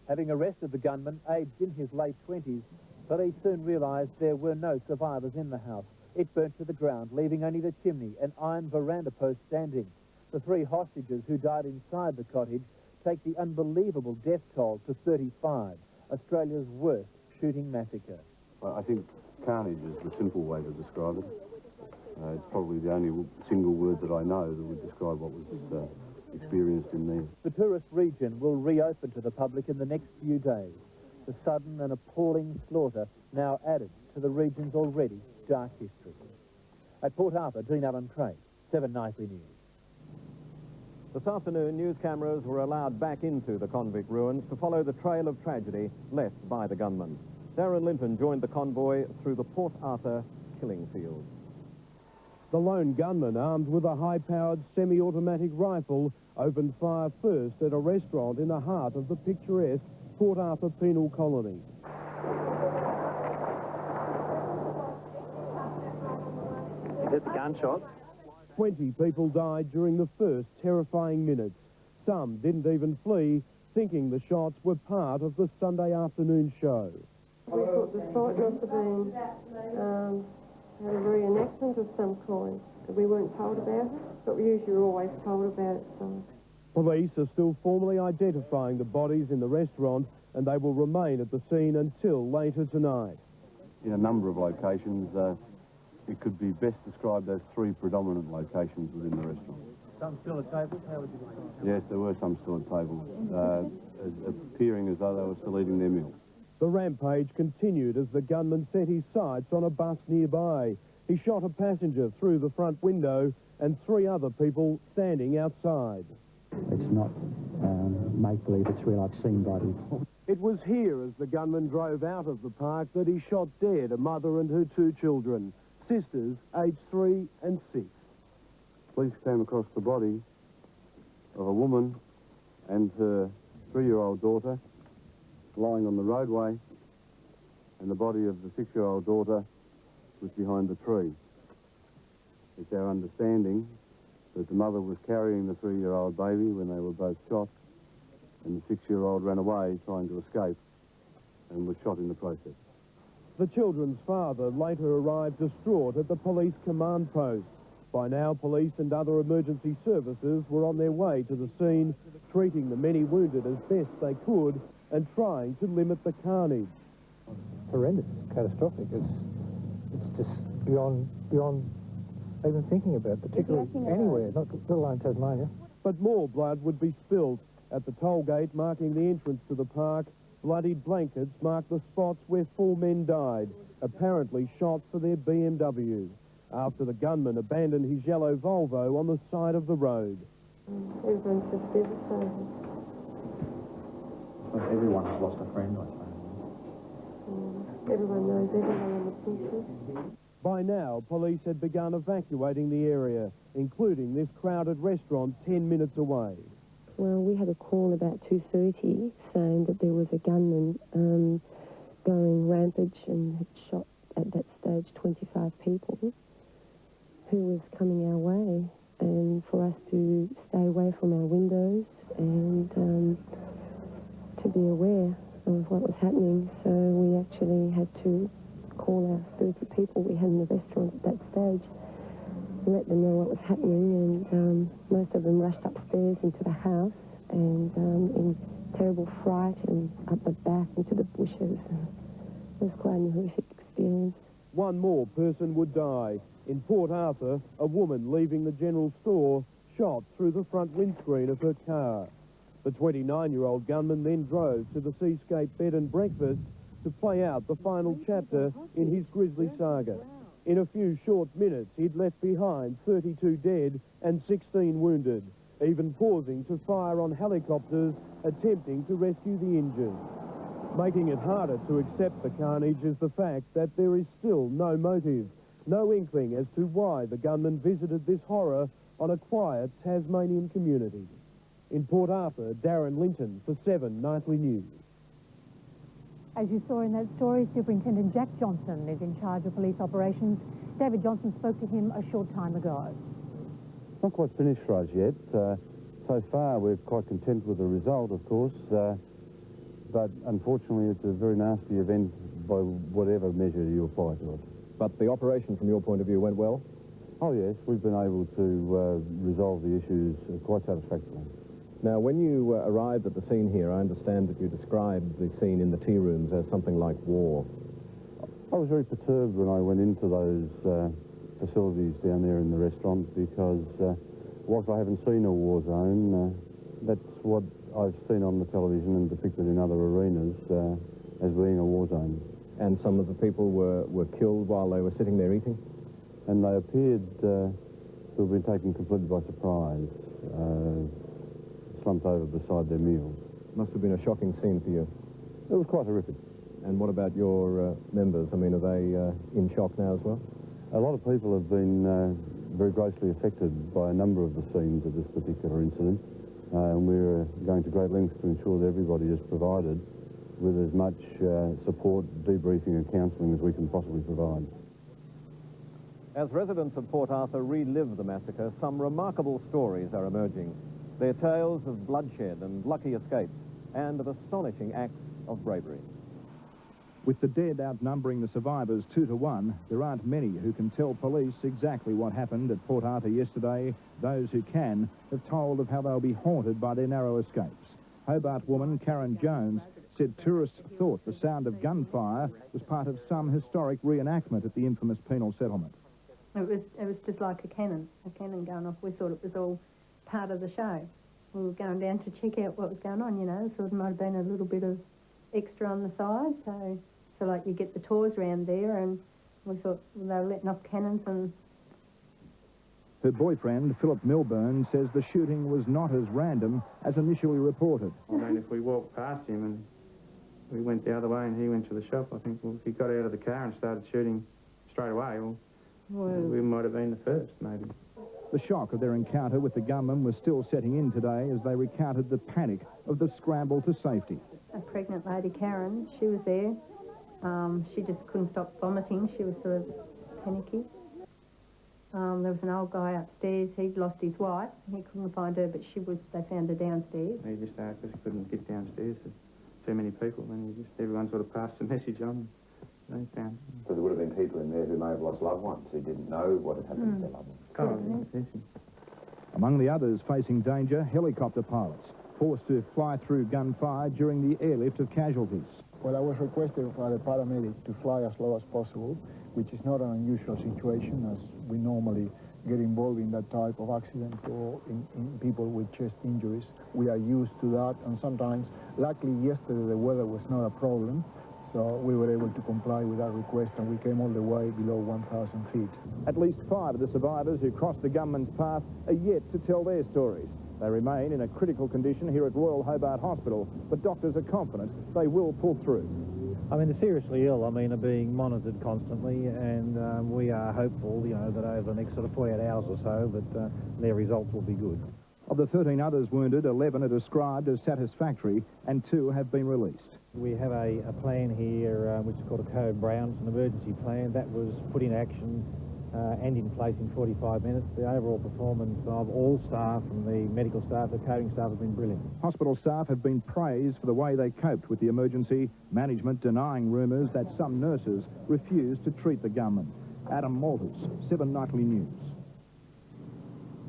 Having arrested the gunman, aged in his late 20s, police soon realised there were no survivors in the house. It burnt to the ground, leaving only the chimney and iron veranda post standing. The 3 hostages who died inside the cottage take the unbelievable death toll to 35, Australia's worst shooting massacre. I think carnage is the simple way to describe it. It's probably the only single word that I know that would describe what was experienced in there. The tourist region will reopen to the public in the next few days. The sudden and appalling slaughter now added to the region's already dark history. At Port Arthur, Gina Boon, 7 Nightly News. This afternoon, news cameras were allowed back into the convict ruins to follow the trail of tragedy left by the gunman. Darren Linton joined the convoy through the Port Arthur killing field. The lone gunman, armed with a high-powered semi-automatic rifle, opened fire first at a restaurant in the heart of the picturesque Port Arthur penal colony. You heard the gunshot? 20 people died during the first terrifying minutes. Some didn't even flee, thinking the shots were part of the Sunday afternoon show. We thought the site must have been had a reenactment of some kind. We weren't told about it, but we usually are always told about it. So. Police are still formally identifying the bodies in the restaurant, and they will remain at the scene until later tonight. In a number of locations, it could be best described as 3 predominant locations within the restaurant. Some still at tables? How would you describe it? Yes, there were some still at tables, appearing as though they were still eating their meal. The rampage continued as the gunman set his sights on a bus nearby. He shot a passenger through the front window and 3 other people standing outside. It's not make-believe, it's real. I've seen bodies. It was here, as the gunman drove out of the park, that he shot dead a mother and her 2 children, sisters aged 3 and 6. Police came across the body of a woman and her 3-year-old daughter lying on the roadway, and the body of the 6-year-old daughter was behind the tree. It's our understanding that the mother was carrying the 3-year-old baby when they were both shot, and the 6-year-old ran away trying to escape and was shot in the process. The children's father later arrived distraught at the police command post. By now, police and other emergency services were on their way to the scene, treating the many wounded as best they could and trying to limit the carnage. Horrendous, catastrophic. It's just beyond even thinking about, particularly anywhere, not let alone Tasmania. But more blood would be spilled. At the toll gate marking the entrance to the park, bloodied blankets mark the spots where 4 men died, apparently shot for their BMW, after the gunman abandoned his yellow Volvo on the side of the road. Everyone's just devastated. Everyone has lost a friend, I suppose. Everyone knows everyone in the country. By now, police had begun evacuating the area, including this crowded restaurant 10 minutes away. Well, we had a call about 2:30 saying that there was a gunman going rampage and had shot at that stage 25 people who was coming our way, and for us to stay away from our windows and to be aware of what was happening. So we actually had to call our 30 people we had in the restaurant at that stage, let them know what was happening, and most of them rushed upstairs into the house and in terrible fright and up the back into the bushes. It was quite a horrific experience. One more person would die. In Port Arthur, a woman leaving the general store shot through the front windscreen of her car. The 29-year-old gunman then drove to the Seascape Bed and Breakfast to play out the final chapter in his grisly saga. In a few short minutes, he'd left behind 32 dead and 16 wounded, even pausing to fire on helicopters attempting to rescue the injured. Making it harder to accept the carnage is the fact that there is still no motive, no inkling as to why the gunman visited this horror on a quiet Tasmanian community. In Port Arthur, Darren Linton for 7 Nightly News. As you saw in that story, Superintendent Jack Johnson is in charge of police operations. David Johnson spoke to him a short time ago. It's not quite finished for us yet. So far, we're quite content with the result, of course, but unfortunately, it's a very nasty event by whatever measure you apply to it. But the operation, from your point of view, went well? Oh, yes. We've been able to resolve the issues quite satisfactorily. Now, when you arrived at the scene here, I understand that you described the scene in the tea rooms as something like war. I was very perturbed when I went into those facilities down there in the restaurant because whilst I haven't seen a war zone, that's what I've seen on the television and depicted in other arenas as being a war zone. And some of the people were killed while they were sitting there eating? And they appeared to have been taken completely by surprise, slumped over beside their meals. Must have been a shocking scene for you. It was quite horrific. And what about your members? I mean, are they in shock now as well? A lot of people have been very grossly affected by a number of the scenes of this particular incident, and we're going to great lengths to ensure that everybody is provided with as much support, debriefing and counselling as we can possibly provide. As residents of Port Arthur relive the massacre, some remarkable stories are emerging. They're tales of bloodshed and lucky escapes, and of astonishing acts of bravery. With the dead outnumbering the survivors 2 to 1, there aren't many who can tell police exactly what happened at Port Arthur yesterday. Those who can have told of how they'll be haunted by their narrow escapes. Hobart woman Karen Jones said tourists thought the sound of gunfire was part of some historic reenactment at the infamous penal settlement. It was just like a cannon going off. We thought it was all part of the show. We were going down to check out what was going on, you know, so it might have been a little bit of extra on the side, so like you get the tours around there, and we thought they were letting off cannons. And her boyfriend, Philip Milburn, says the shooting was not as random as initially reported. I mean, if we walked past him and we went the other way and he went to the shop, I think, well, if he got out of the car and started shooting straight away, well, we might have been the first, maybe. The shock of their encounter with the gunman was still setting in today as they recounted the panic of the scramble to safety. a pregnant lady, Karen, she was there. She just couldn't stop vomiting. She was sort of panicky. There was an old guy upstairs. He'd lost his wife. He couldn't find her, but they found her downstairs. He just because he couldn't get downstairs to too many people, and everyone sort of passed the message on. They found. So there would have been people in there who may have lost loved ones who didn't know what had happened to their loved ones. Among the others facing danger, helicopter pilots, forced to fly through gunfire during the airlift of casualties. Well, I was requested by the paramedic to fly as low as possible, which is not an unusual situation, as we normally get involved in that type of accident or in people with chest injuries. We are used to that, and sometimes, luckily yesterday the weather was not a problem, so we were able to comply with that request, and we came all the way below 1,000 feet. At least 5 of the survivors who crossed the gunman's path are yet to tell their stories. They remain in a critical condition here at Royal Hobart Hospital, but doctors are confident they will pull through. I mean, they're seriously ill. I mean, are being monitored constantly, and we are hopeful, you know, that over the next sort of 48 hours or so, that their results will be good. Of the 13 others wounded, 11 are described as satisfactory, and 2 have been released. We have a plan here, which is called a Code Brown. It's an emergency plan that was put in action and in place in 45 minutes. The overall performance of all staff, from the medical staff, the coding staff, has been brilliant. Hospital staff have been praised for the way they coped with the emergency, management denying rumours that some nurses refused to treat the gunman. Adam Malters, 7 Nightly News.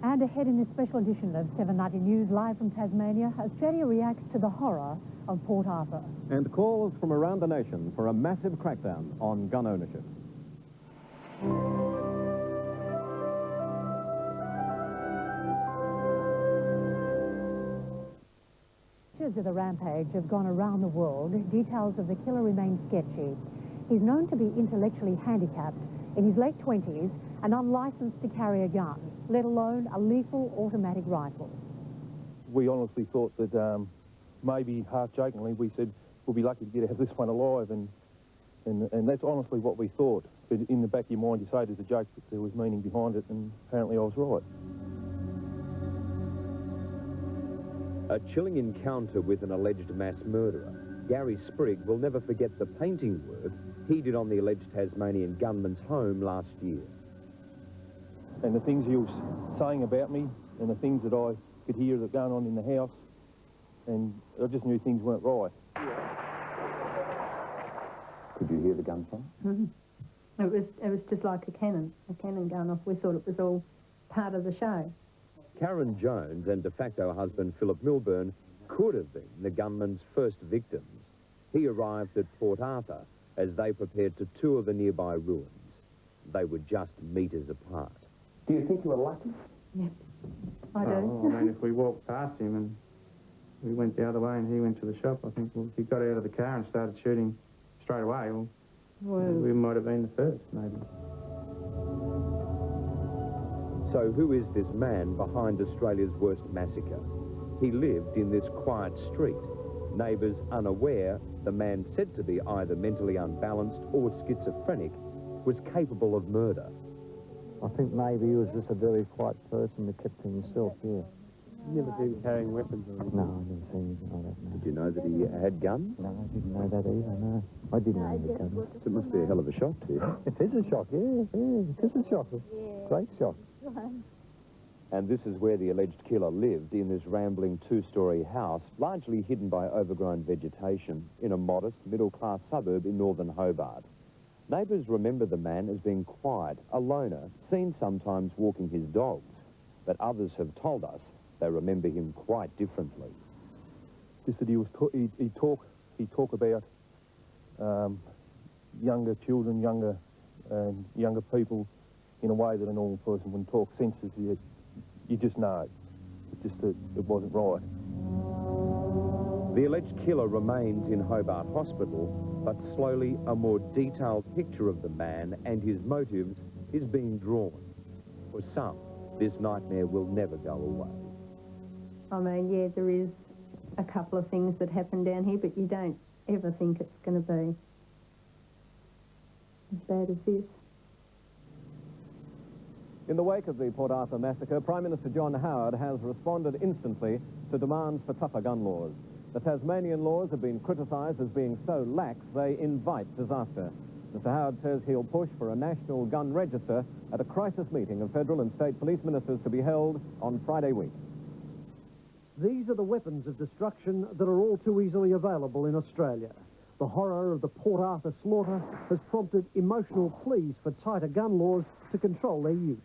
And ahead in this special edition of 7 Nightly News, live from Tasmania, Australia reacts to the horror of Port Arthur. And calls from around the nation for a massive crackdown on gun ownership. Pictures of the rampage have gone around the world. Details of the killer remain sketchy. He's known to be intellectually handicapped, in his late 20s, and unlicensed to carry a gun, let alone a lethal automatic rifle. We honestly thought that maybe half-jokingly we said we'll be lucky to get out of this one alive, and that's honestly what we thought. But in the back of your mind, you say it as a joke, but there was meaning behind it, and apparently I was right. A chilling encounter with an alleged mass murderer. Gary Sprigg will never forget the painting work he did on the alleged Tasmanian gunman's home last year. And the things he was saying about me, and the things that I could hear that going on in the house, and I just knew things weren't right. Could you hear the gunfire? Mm-hmm. It was just like a cannon going off. We thought it was all part of the show. Karen Jones and de facto husband Philip Milburn could have been the gunman's first victims. He arrived at Port Arthur as they prepared to tour the nearby ruins. They were just metres apart. Do you think you were lucky? Yep, I do. Oh, I mean, if we walked past him and we went the other way and he went to the shop, I think, well, if he got out of the car and started shooting straight away, well, we might have been the first, maybe. So who is this man behind Australia's worst massacre? He lived in this quiet street. Neighbours unaware the man said to be either mentally unbalanced or schizophrenic was capable of murder. I think maybe he was just a very quiet person that kept to himself, yeah. You never seen him carrying weapons or anything? No, I never seen anything like that, no. Did you know that he had guns? No, I didn't know that either, no. I didn't know he had guns. It must be a hell of a shock to you. It is a shock, yeah, it is a shock. Great shock. And this is where the alleged killer lived, in this rambling two-storey house, largely hidden by overgrown vegetation, in a modest, middle-class suburb in northern Hobart. Neighbours remember the man as being quiet, a loner, seen sometimes walking his dogs. But others have told us they remember him quite differently. Just that he was he'd talk about younger children, younger people in a way that a normal person wouldn't talk. Senses you just know. It's just that it wasn't right. The alleged killer remains in Hobart Hospital, but slowly a more detailed picture of the man and his motives is being drawn. For some, this nightmare will never go away. I mean, yeah, there is a couple of things that happen down here, but you don't ever think it's going to be as bad as this. In the wake of the Port Arthur massacre, Prime Minister John Howard has responded instantly to demands for tougher gun laws. The Tasmanian laws have been criticised as being so lax they invite disaster. Mr Howard says he'll push for a national gun register at a crisis meeting of federal and state police ministers to be held on Friday week. These are the weapons of destruction that are all too easily available in Australia. The horror of the Port Arthur slaughter has prompted emotional pleas for tighter gun laws to control their use.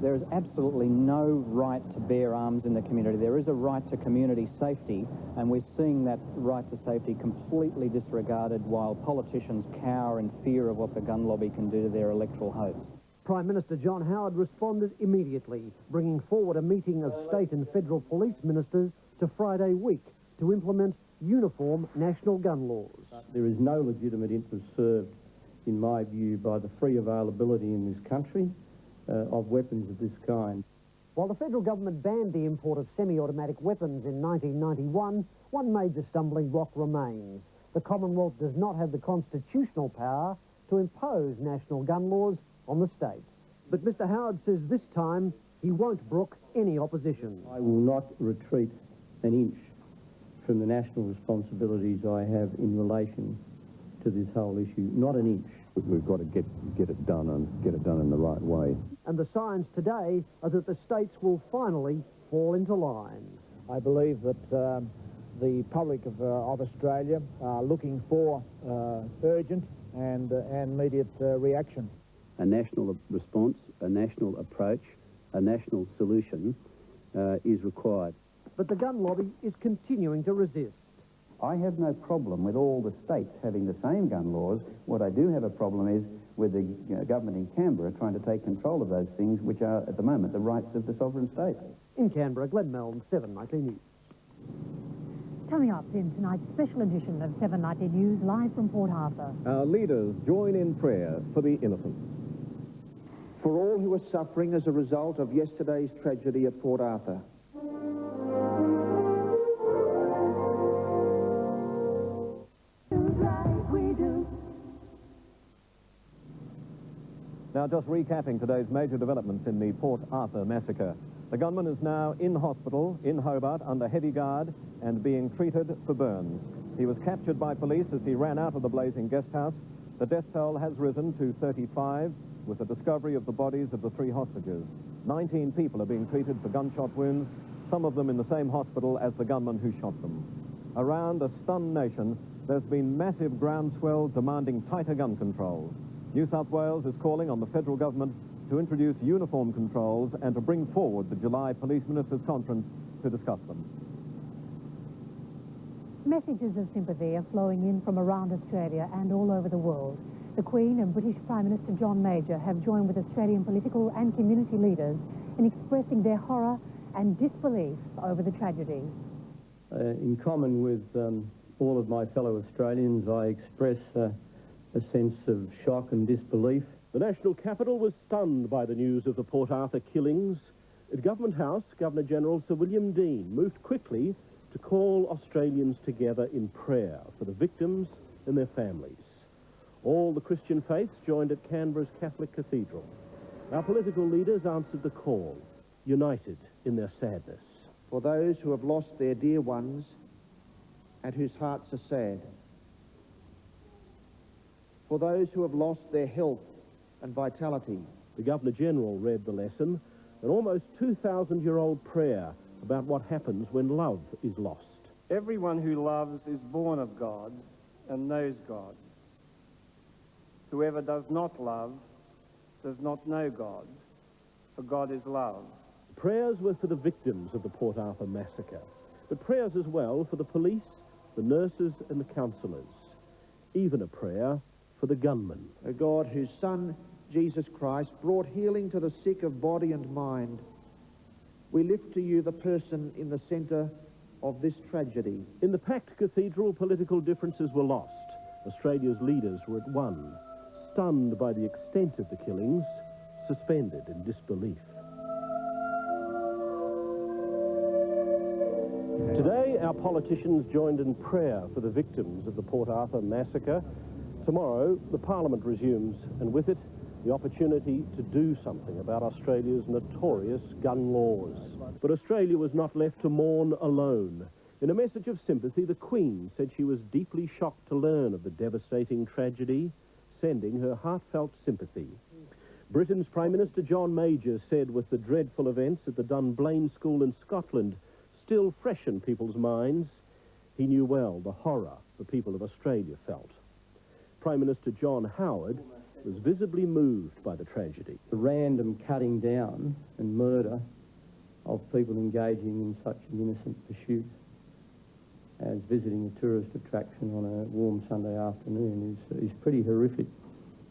There is absolutely no right to bear arms in the community. There is a right to community safety, and we're seeing that right to safety completely disregarded while politicians cower in fear of what the gun lobby can do to their electoral hopes. Prime Minister John Howard responded immediately, bringing forward a meeting of state and federal police ministers to Friday week to implement uniform national gun laws. There is no legitimate interest served, in my view, by the free availability in this country of weapons of this kind. While the federal government banned the import of semi-automatic weapons in 1991, one major stumbling block remains. The Commonwealth does not have the constitutional power to impose national gun laws on the states. But Mr Howard says this time he won't brook any opposition. I will not retreat an inch from the national responsibilities I have in relation to this whole issue. Not an inch. We've got to get it done and get it done in the right way. And the signs today are that the states will finally fall into line. I believe that the public of Australia are looking for urgent and immediate reaction. A national response, a national approach, a national solution is required. But the gun lobby is continuing to resist. I have no problem with all the states having the same gun laws. What I do have a problem is with the government in Canberra trying to take control of those things, which are, at the moment, the rights of the sovereign state. In Canberra, Glenn Melton, 7 Nightly News. Coming up in tonight's special edition of 7 Nightly News, live from Port Arthur. Our leaders join in prayer for the innocent. For all who are suffering as a result of yesterday's tragedy at Port Arthur. Now, just recapping today's major developments in the Port Arthur massacre. The gunman is now in hospital in Hobart under heavy guard and being treated for burns. He was captured by police as he ran out of the blazing guest house. The death toll has risen to 35 with the discovery of the bodies of the 3 hostages. 19 people are being treated for gunshot wounds, some of them in the same hospital as the gunman who shot them. Around a stunned nation, there's been massive groundswell demanding tighter gun controls. New South Wales is calling on the federal government to introduce uniform controls and to bring forward the July Police Ministers' Conference to discuss them. Messages of sympathy are flowing in from around Australia and all over the world. The Queen and British Prime Minister John Major have joined with Australian political and community leaders in expressing their horror and disbelief over the tragedy. In common with all of my fellow Australians, I express a sense of shock and disbelief. The national capital was stunned by the news of the Port Arthur killings. At Government House, Governor-General Sir William Dean moved quickly to call Australians together in prayer for the victims and their families. All the Christian faiths joined at Canberra's Catholic Cathedral. Our political leaders answered the call, united in their sadness. For those who have lost their dear ones and whose hearts are sad. For those who have lost their health and vitality. The Governor-General read the lesson, an almost 2,000-year-old prayer about what happens when love is lost. Everyone who loves is born of God and knows God. Whoever does not love does not know God, for God is love. Prayers were for the victims of the Port Arthur massacre, but prayers as well for the police, the nurses and the counsellors. Even a prayer for the gunman. O God, whose Son, Jesus Christ, brought healing to the sick of body and mind, we lift to you the person in the centre of this tragedy. In the packed cathedral, political differences were lost. Australia's leaders were at one, stunned by the extent of the killings, suspended in disbelief. Today, our politicians joined in prayer for the victims of the Port Arthur massacre. Tomorrow, the Parliament resumes, and with it, the opportunity to do something about Australia's notorious gun laws. But Australia was not left to mourn alone. In a message of sympathy, the Queen said she was deeply shocked to learn of the devastating tragedy, sending her heartfelt sympathy. Britain's Prime Minister John Major said with the dreadful events at the Dunblane School in Scotland still fresh in people's minds, he knew well the horror the people of Australia felt. Prime Minister John Howard was visibly moved by the tragedy. The random cutting down and murder of people engaging in such an innocent pursuit as visiting a tourist attraction on a warm Sunday afternoon is pretty horrific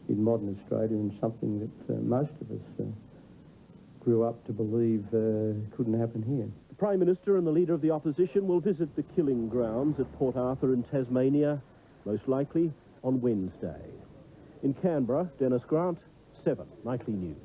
in modern Australia, and something that most of us grew up to believe couldn't happen here. The Prime Minister and the Leader of the Opposition will visit the killing grounds at Port Arthur in Tasmania, most likely on Wednesday. In Canberra, Dennis Grant, 7 Nightly News.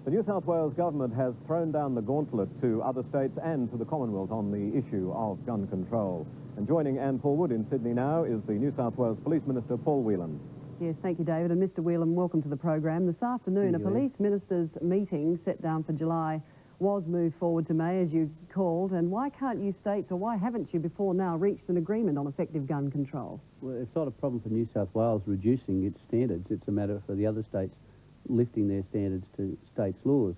The New South Wales government has thrown down the gauntlet to other states and to the Commonwealth on the issue of gun control. And joining Anne Fulwood in Sydney now is the New South Wales Police Minister, Paul Whelan. Yes, thank you, David. And Mr. Whelan, welcome to the program. This afternoon, a police ministers' meeting set down for July was moved forward to May, as you called. And why can't you states, or why haven't you before now, reached an agreement on effective gun control? Well, it's not a problem for New South Wales reducing its standards. It's a matter for the other states lifting their standards to states' laws.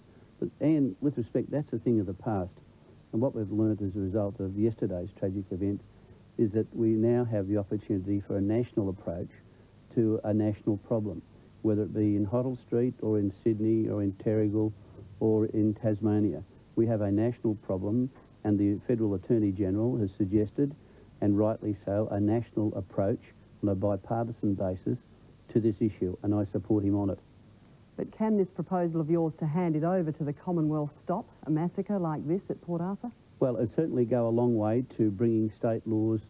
And with respect, that's a thing of the past. And what we've learned as a result of yesterday's tragic events is that we now have the opportunity for a national approach to a national problem, whether it be in Hoddle Street or in Sydney or in Terrigal or in Tasmania. We have a national problem, and the Federal Attorney-General has suggested, and rightly so, a national approach on a bipartisan basis to this issue, and I support him on it. But can this proposal of yours to hand it over to the Commonwealth stop a massacre like this at Port Arthur? Well, it'd certainly go a long way to bringing state laws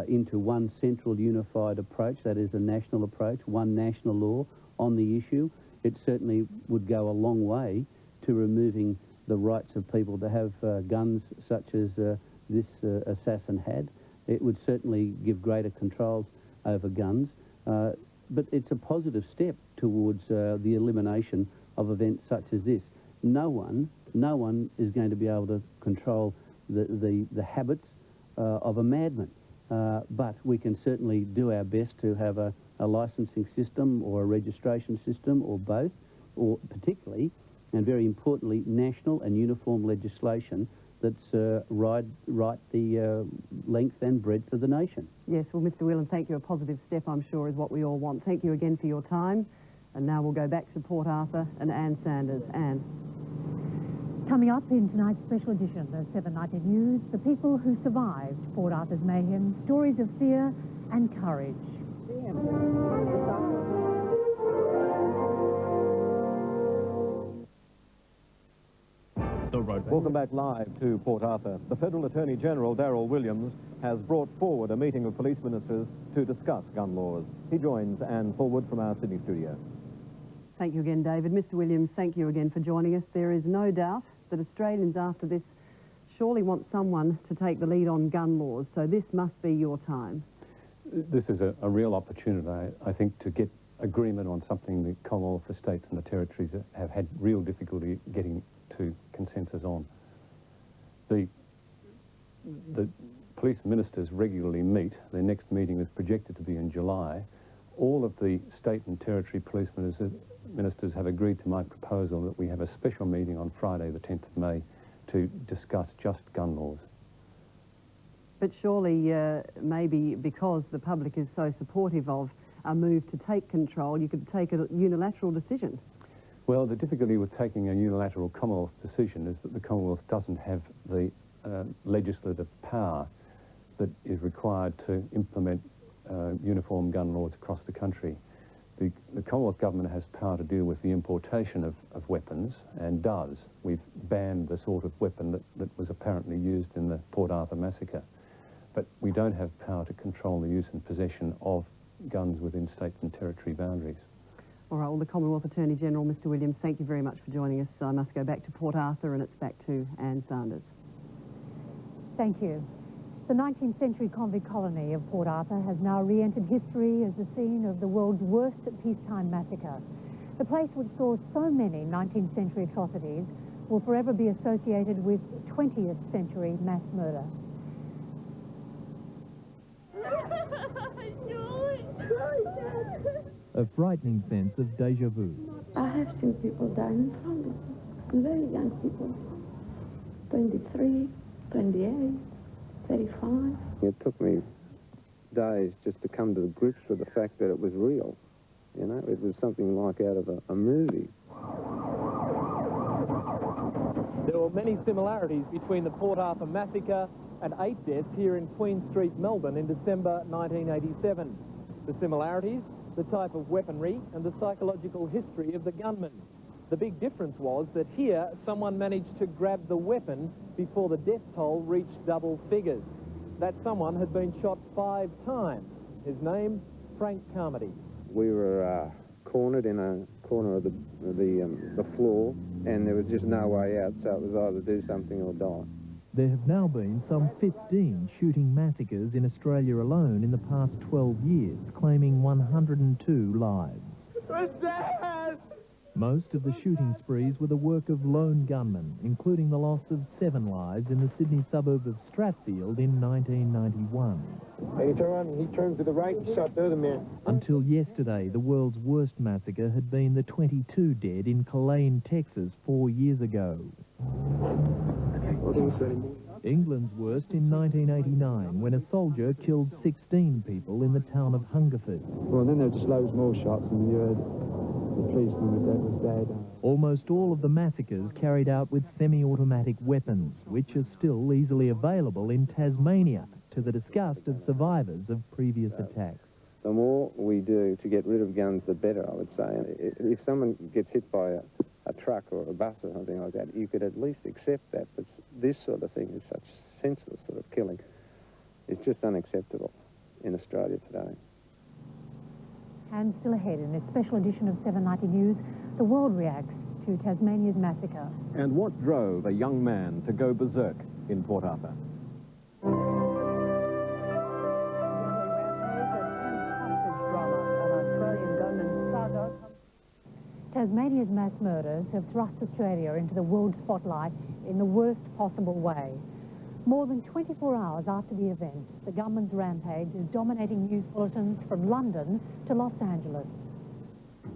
into one central unified approach, that is a national approach, one national law on the issue. It certainly would go a long way to removing the rights of people to have guns such as this assassin had. It would certainly give greater controls over guns. but it's a positive step towards the elimination of events such as this. No one is going to be able to control the habits of a madman, but we can certainly do our best to have a licensing system or a registration system or both, or particularly, and very importantly, national and uniform legislation that's right the length and breadth of the nation. Yes, well, Mr. Whelan, thank you. A positive step, I'm sure, is what we all want. Thank you again for your time. And now we'll go back to Port Arthur and Anne Sanders. Anne. Coming up in tonight's special edition of 790 News, the people who survived Port Arthur's mayhem, stories of fear and courage. Welcome back live to Port Arthur. The Federal Attorney General, Darryl Williams, has brought forward a meeting of police ministers to discuss gun laws. He joins Anne Fulwood from our Sydney studio. Thank you again, David. Mr. Williams, thank you again for joining us. There is no doubt that Australians after this surely want someone to take the lead on gun laws, so this must be your time. This is a real opportunity, I think, to get agreement on something the Commonwealth, the states and the territories have had real difficulty getting to consensus on. The police ministers regularly meet. Their next meeting is projected to be in July. All of the state and territory police ministers have agreed to my proposal that we have a special meeting on Friday, the 10th of May, to discuss just gun laws. But surely, maybe because the public is so supportive of a move to take control, you could take a unilateral decision. Well, the difficulty with taking a unilateral Commonwealth decision is that the Commonwealth doesn't have the legislative power that is required to implement uniform gun laws across the country. The Commonwealth Government has power to deal with the importation of weapons, and does. We've banned the sort of weapon that was apparently used in the Port Arthur massacre. But we don't have power to control the use and possession of guns within states and territory boundaries. All right, well, the Commonwealth Attorney General, Mr. Williams, thank you very much for joining us. I must go back to Port Arthur, and it's back to Anne Sanders. Thank you. The 19th century convict colony of Port Arthur has now re-entered history as the scene of the world's worst peacetime massacre. The place which saw so many 19th century atrocities will forever be associated with 20th century mass murder. A frightening sense of déjà vu. I have seen people die in front of me, very young people, 23, 28, 35. It took me days just to come to grips with the fact that it was real. You know, it was something like out of a movie. There were many similarities between the Port Arthur massacre and 8 deaths here in Queen Street, Melbourne in December 1987. The similarities? The type of weaponry and the psychological history of the gunman. The big difference was that here someone managed to grab the weapon before the death toll reached double figures. That someone had been shot 5 times. His name, Frank Carmody. We were cornered in a corner of the floor, and there was just no way out, so it was either do something or die. There have now been some 15 shooting massacres in Australia alone in the past 12 years, claiming 102 lives. Most of the shooting sprees were the work of lone gunmen, including the loss of 7 lives in the Sydney suburb of Strathfield in 1991. He turned to the right and shot the other man. Until yesterday, the world's worst massacre had been the 22 dead in Kaye, Texas 4 years ago. England's worst in 1989, when a soldier killed 16 people in the town of Hungerford. Well, then there were just loads more shots, and you heard the policeman was dead. Almost all of the massacres carried out with semi-automatic weapons, which are still easily available in Tasmania, to the disgust of survivors of previous attacks. The more we do to get rid of guns, the better, I would say. If someone gets hit by a truck or a bus or something like that, you could at least accept that. But this sort of thing is such senseless sort of killing. It's just unacceptable in Australia today. And still ahead in this special edition of 790 News, the world reacts to Tasmania's massacre. And what drove a young man to go berserk in Port Arthur? Tasmania's mass murders have thrust Australia into the world spotlight in the worst possible way. More than 24 hours after the event, the gunman's rampage is dominating news bulletins from London to Los Angeles.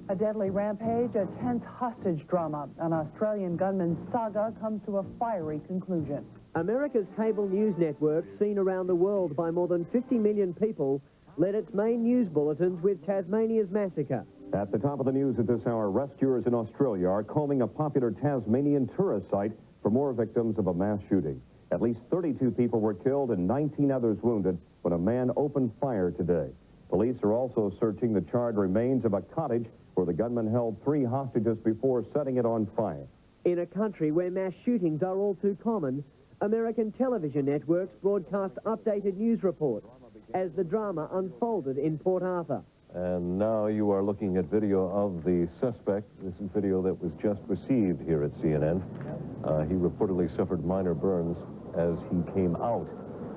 A deadly rampage, a tense hostage drama. An Australian gunman's saga comes to a fiery conclusion. America's cable news network, seen around the world by more than 50 million people, led its main news bulletins with Tasmania's massacre. At the top of the news at this hour, rescuers in Australia are combing a popular Tasmanian tourist site for more victims of a mass shooting. At least 32 people were killed and 19 others wounded when a man opened fire today. Police are also searching the charred remains of a cottage where the gunman held 3 hostages before setting it on fire. In a country where mass shootings are all too common, American television networks broadcast updated news reports as the drama unfolded in Port Arthur. And now you are looking at video of the suspect. This is video that was just received here at CNN. He reportedly suffered minor burns as he came out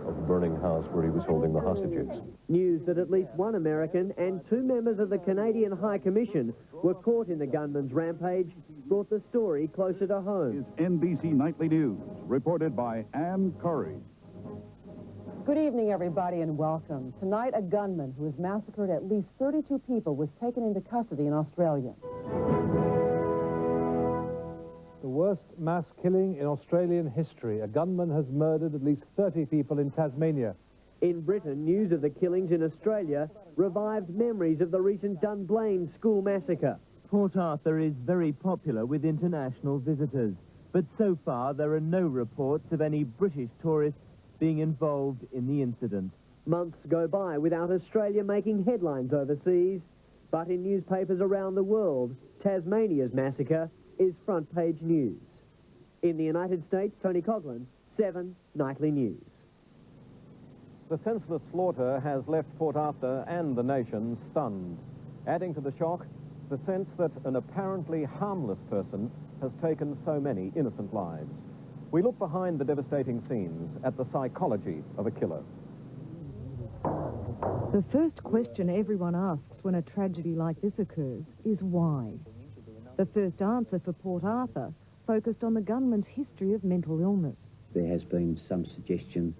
of the burning house where he was holding the hostages. News that at least one American and 2 members of the Canadian High Commission were caught in the gunman's rampage brought the story closer to home. NBC Nightly News, reported by Ann Curry. Good evening, everybody, and welcome. Tonight, a gunman who has massacred at least 32 people was taken into custody in Australia. The worst mass killing in Australian history. A gunman has murdered at least 30 people in Tasmania. In Britain, news of the killings in Australia revived memories of the recent Dunblane school massacre. Port Arthur is very popular with international visitors, but so far there are no reports of any British tourists being involved in the incident. Months go by without Australia making headlines overseas, but in newspapers around the world, Tasmania's massacre is front-page news. In the United States, Tony Coughlin, 7 Nightly News. The senseless slaughter has left Port Arthur and the nation stunned, adding to the shock the sense that an apparently harmless person has taken so many innocent lives. We look behind the devastating scenes at the psychology of a killer. The first question everyone asks when a tragedy like this occurs is why? The first answer for Port Arthur focused on the gunman's history of mental illness. There has been some suggestion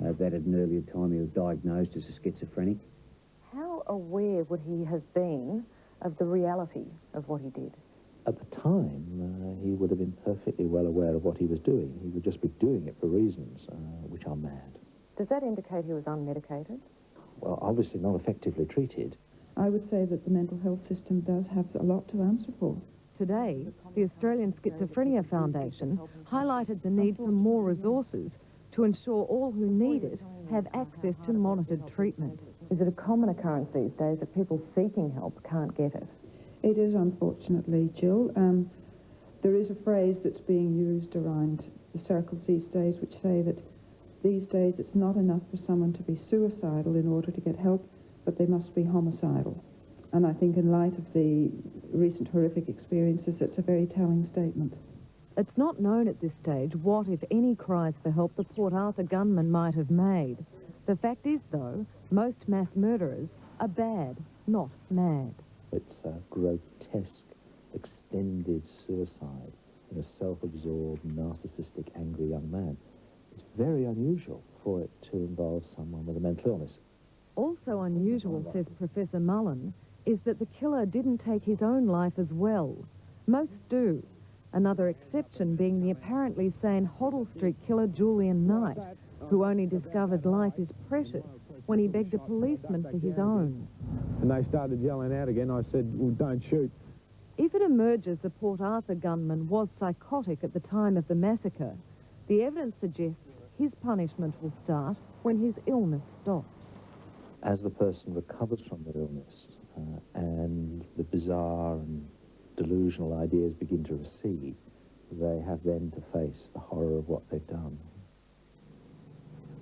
that at an earlier time he was diagnosed as a schizophrenic. How aware would he have been of the reality of what he did? At the time, he would have been perfectly well aware of what he was doing. He would just be doing it for reasons which are mad. Does that indicate he was unmedicated? Well, obviously not effectively treated. I would say that the mental health system does have a lot to answer for. Today, the Australian Schizophrenia Foundation highlighted the need for more resources to ensure all who need it have access to monitored treatment. Is it a common occurrence these days that people seeking help can't get it? It is, unfortunately, Jill. There is a phrase that's being used around the circles these days which say that these days it's not enough for someone to be suicidal in order to get help, but they must be homicidal. And I think in light of the recent horrific experiences, it's a very telling statement. It's not known at this stage what, if any, cries for help the Port Arthur gunman might have made. The fact is, though, most mass murderers are bad, not mad. It's a grotesque, extended suicide in a self-absorbed, narcissistic, angry young man. It's very unusual for it to involve someone with a mental illness. Also unusual, says Professor Mullen, is that the killer didn't take his own life as well. Most do. Another exception being the apparently sane Hoddle Street killer Julian Knight, who only discovered life is precious when he begged a policeman for his own. And they started yelling out again. I said, well, don't shoot. If it emerges the Port Arthur gunman was psychotic at the time of the massacre, the evidence suggests his punishment will start when his illness stops. As the person recovers from their illness and the bizarre and delusional ideas begin to recede, they have then to face the horror of what they've done.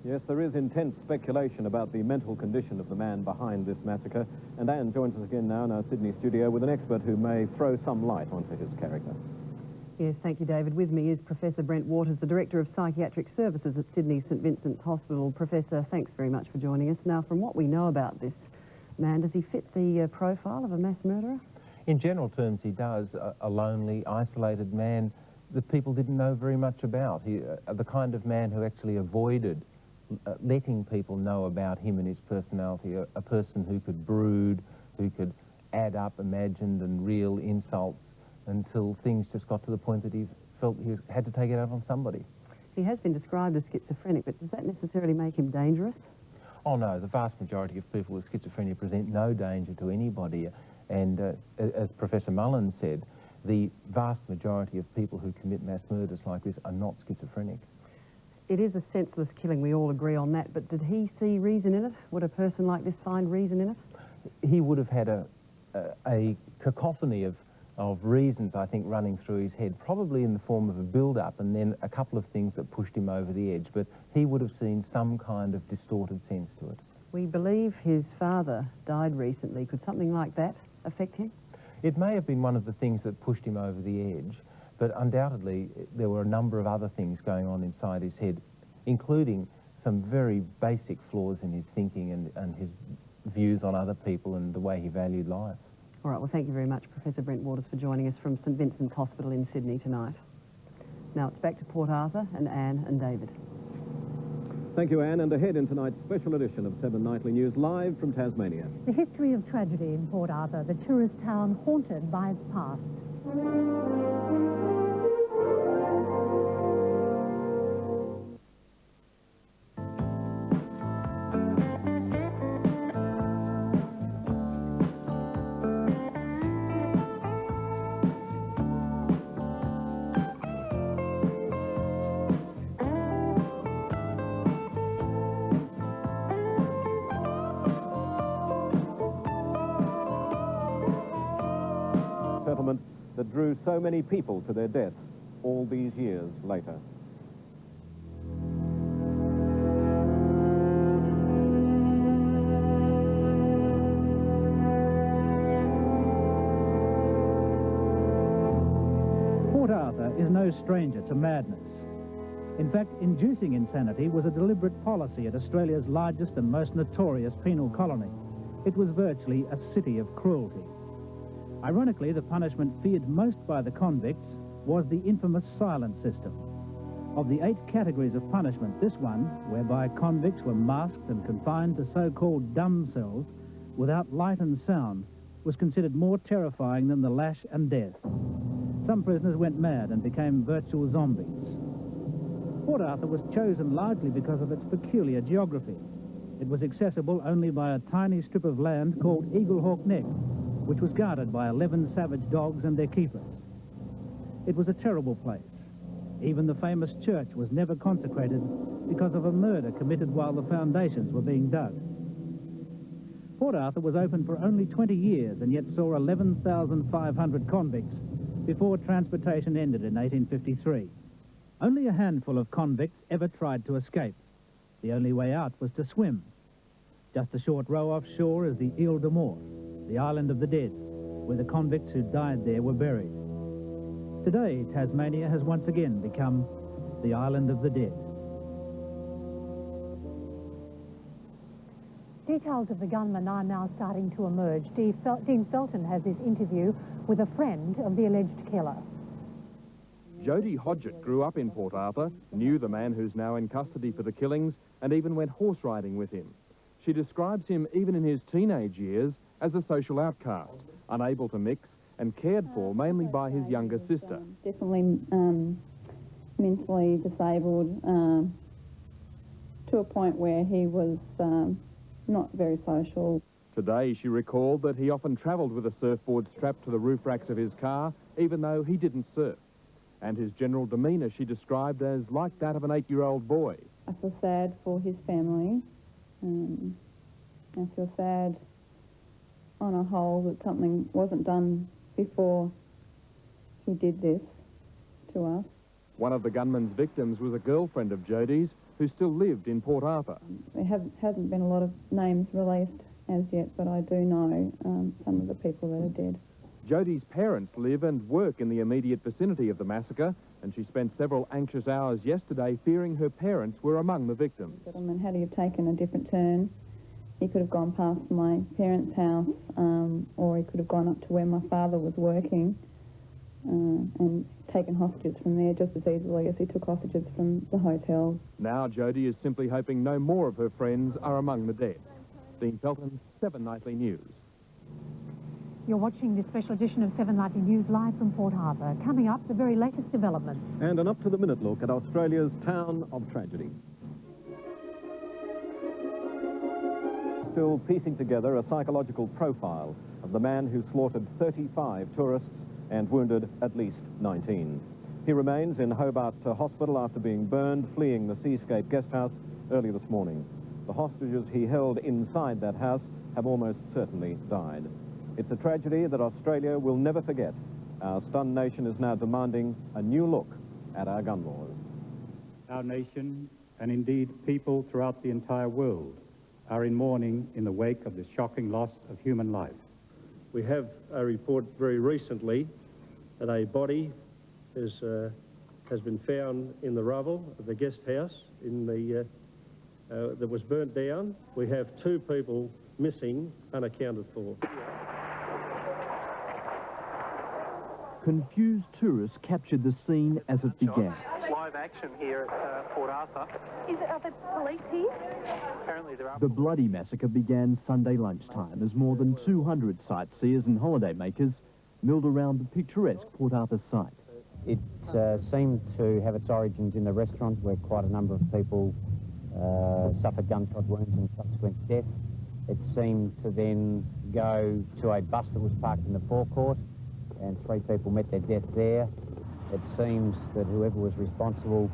Yes, there is intense speculation about the mental condition of the man behind this massacre. And Anne joins us again now in our Sydney studio with an expert who may throw some light onto his character. Yes, thank you, David. With me is Professor Brent Waters, the Director of Psychiatric Services at Sydney St Vincent's Hospital. Professor, thanks very much for joining us. Now, from what we know about this man, does he fit the profile of a mass murderer? In general terms, he does. A lonely, isolated man that people didn't know very much about. He, the kind of man who actually avoided letting people know about him and his personality, a person who could brood, who could add up imagined and real insults until things just got to the point that he felt he had to take it out on somebody. He has been described as schizophrenic, but does that necessarily make him dangerous? Oh no, the vast majority of people with schizophrenia present no danger to anybody. And as Professor Mullen said, the vast majority of people who commit mass murders like this are not schizophrenic. It is a senseless killing, we all agree on that, but did he see reason in it? Would a person like this find reason in it? He would have had a cacophony of reasons, I think, running through his head, probably in the form of a build-up and then a couple of things that pushed him over the edge, but he would have seen some kind of distorted sense to it. We believe his father died recently. Could something like that affect him? It may have been one of the things that pushed him over the edge, but undoubtedly there were a number of other things going on inside his head, including some very basic flaws in his thinking and his views on other people and the way he valued life. All right, well, thank you very much, Professor Brent Waters, for joining us from St Vincent's Hospital in Sydney tonight. Now it's back to Port Arthur and Anne and David. Thank you, Anne, and ahead in tonight's special edition of 7 Nightly News, live from Tasmania. The history of tragedy in Port Arthur, the tourist town haunted by its past. Settlement that drew so many people to their deaths all these years later. Port Arthur is no stranger to madness. In fact, inducing insanity was a deliberate policy at Australia's largest and most notorious penal colony. It was virtually a city of cruelty. Ironically, the punishment feared most by the convicts was the infamous silent system. Of the 8 categories of punishment, this one, whereby convicts were masked and confined to so-called dumb cells without light and sound, was considered more terrifying than the lash and death. Some prisoners went mad and became virtual zombies. Port Arthur was chosen largely because of its peculiar geography. It was accessible only by a tiny strip of land called Eagle Hawk Neck, which was guarded by 11 savage dogs and their keepers. It was a terrible place. Even the famous church was never consecrated because of a murder committed while the foundations were being dug. Port Arthur was open for only 20 years and yet saw 11,500 convicts before transportation ended in 1853. Only a handful of convicts ever tried to escape. The only way out was to swim. Just a short row offshore is the Ile de Mort, the island of the dead, where the convicts who died there were buried. Today, Tasmania has once again become the island of the dead. Details of the gunman are now starting to emerge. Dean Felton has this interview with a friend of the alleged killer. Jody Hodgett grew up in Port Arthur, knew the man who's now in custody for the killings, and even went horse riding with him. She describes him, even in his teenage years, as a social outcast, unable to mix and cared for mainly by his younger sister. Definitely mentally disabled to a point where he was not very social. Today she recalled that he often travelled with a surfboard strapped to the roof racks of his car, even though he didn't surf. And his general demeanour she described as like that of an 8-year-old boy. I feel sad for his family. I feel sad on a whole that something wasn't done before he did this to us. One of the gunman's victims was a girlfriend of Jody's who still lived in Port Arthur. There hasn't been a lot of names released as yet, but I do know some of the people that are dead. Jody's parents live and work in the immediate vicinity of the massacre, and she spent several anxious hours yesterday fearing her parents were among the victims. Settlement had to have taken a different turn, He could have gone past my parents' house, or he could have gone up to where my father was working and taken hostages from there just as easily as he took hostages from the hotel. Now Jody is simply hoping no more of her friends are among the dead. Dean Felton, 7 Nightly News. You're watching this special edition of 7 Nightly News live from Port Arthur. Coming up, the very latest developments. And an up-to-the-minute look at Australia's town of tragedy. Still piecing together a psychological profile of the man who slaughtered 35 tourists and wounded at least 19. He remains in Hobart Hospital after being burned, fleeing the Seascape guest house early this morning. The hostages he held inside that house have almost certainly died. It's a tragedy that Australia will never forget. Our stunned nation is now demanding a new look at our gun laws. Our nation, and indeed people throughout the entire world, are in mourning in the wake of the shocking loss of human life. We have a report very recently that a body has been found in the rubble of the guest house in the, that was burnt down. We have 2 people missing, unaccounted for. Confused tourists captured the scene as it began. Live action here at Port Arthur. Are the police here? Apparently there are. The bloody massacre began Sunday lunchtime as more than 200 sightseers and holidaymakers milled around the picturesque Port Arthur site. It seemed to have its origins in the restaurant where quite a number of people suffered gunshot wounds and subsequent death. It seemed to then go to a bus that was parked in the forecourt and 3 people met their death there. It seems that whoever was responsible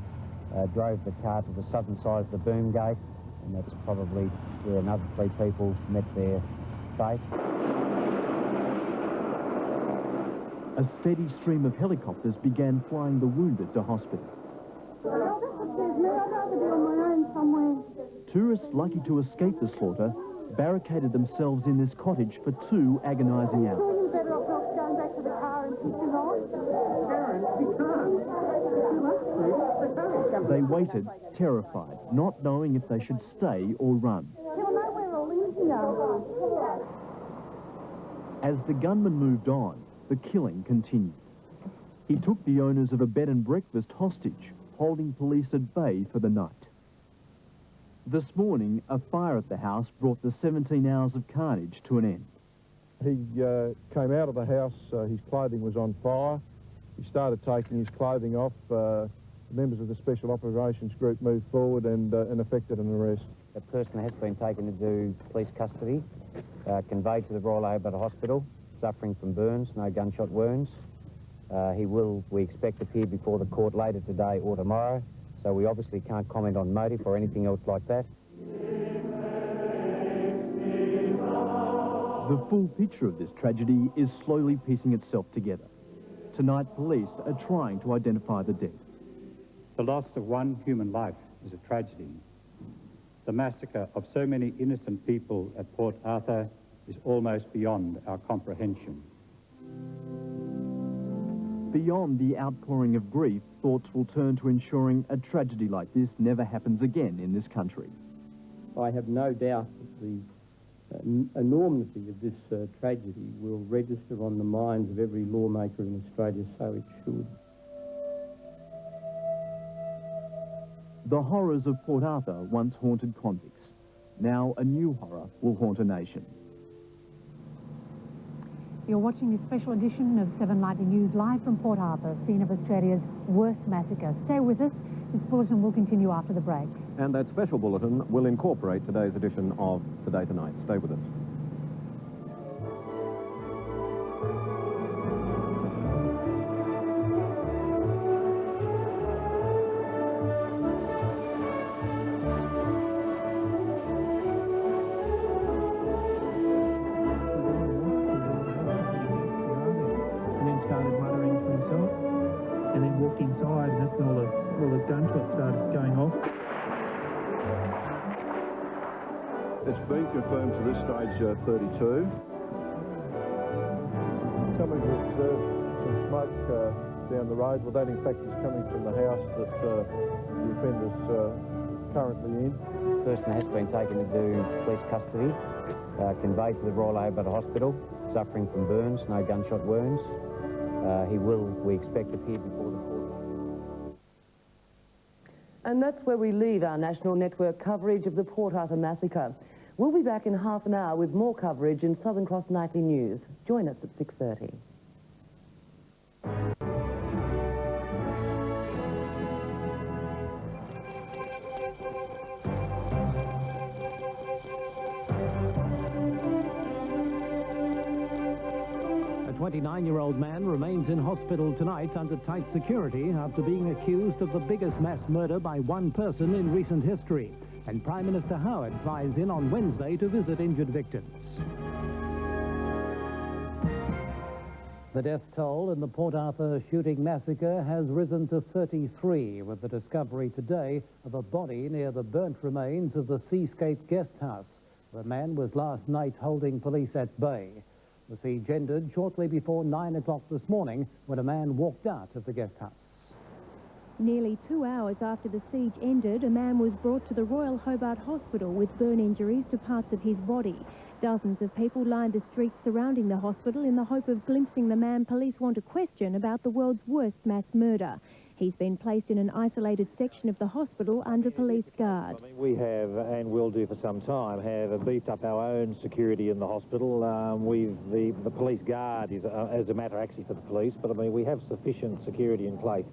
drove the car to the southern side of the boom gate, and that's probably where another 3 people met their fate. A steady stream of helicopters began flying the wounded to hospital. Tourists lucky to escape the slaughter barricaded themselves in this cottage for 2 agonising hours. They waited, terrified, not knowing if they should stay or run. As the gunman moved on, the killing continued. He took the owners of a bed and breakfast hostage, holding police at bay for the night. This morning, a fire at the house brought the 17 hours of carnage to an end. He came out of the house, his clothing was on fire. He started taking his clothing off. Members of the Special Operations Group moved forward and effected an arrest. The person has been taken into police custody, conveyed to the Royal Hobart Hospital, suffering from burns, no gunshot wounds. He will, we expect, appear before the court later today or tomorrow, so we obviously can't comment on motive or anything else like that. The full picture of this tragedy is slowly piecing itself together. Tonight, police are trying to identify the dead. The loss of 1 human life is a tragedy. The massacre of so many innocent people at Port Arthur is almost beyond our comprehension. Beyond the outpouring of grief, thoughts will turn to ensuring a tragedy like this never happens again in this country. I have no doubt that the enormity of this tragedy will register on the minds of every lawmaker in Australia, so it should. The horrors of Port Arthur once haunted convicts. Now a new horror will haunt a nation. You're watching this special edition of 7 Nightly News live from Port Arthur, scene of Australia's worst massacre. Stay with us. This bulletin will continue after the break. And that special bulletin will incorporate today's edition of Today Tonight. Stay with us. It's been confirmed to this stage 32. Somebody observed some smoke down the road. Well, that in fact is coming from the house that the offenders currently in. The person has been taken into police custody, conveyed to the Royal Hobart Hospital, suffering from burns, no gunshot wounds. He will, we expect, appear before the court. And that's where we leave our national network coverage of the Port Arthur massacre. We'll be back in half an hour with more coverage in Southern Cross Nightly News. Join us at 6:30. A 29-year-old man remains in hospital tonight under tight security after being accused of the biggest mass murder by one person in recent history. And Prime Minister Howard flies in on Wednesday to visit injured victims. The death toll in the Port Arthur shooting massacre has risen to 33, with the discovery today of a body near the burnt remains of the Seascape guest house. The man was last night holding police at bay. The siege ended shortly before 9 o'clock this morning when a man walked out of the guest house. Nearly 2 hours after the siege ended, a man was brought to the Royal Hobart Hospital with burn injuries to parts of his body. Dozens of people lined the streets surrounding the hospital in the hope of glimpsing the man police want to question about the world's worst mass murder. He's been placed in an isolated section of the hospital under police guard. We have, and will do for some time, have beefed up our own security in the hospital. The police guard is as a matter actually for the police, but I mean we have sufficient security in place.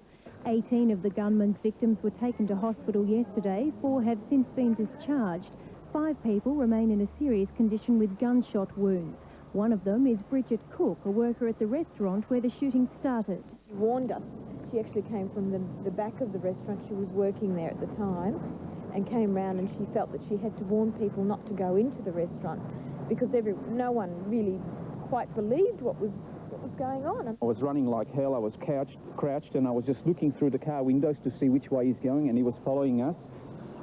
18 of the gunman's victims were taken to hospital yesterday. 4 have since been discharged. 5 people remain in a serious condition with gunshot wounds. One of them is Bridget Cook, a worker at the restaurant where the shooting started. She warned us. She actually came from the back of the restaurant. She was working there at the time and came round, and she felt that she had to warn people not to go into the restaurant because no one really quite believed what was going on. I was running like hell. I was crouched, and I was just looking through the car windows to see which way he's going, and he was following us.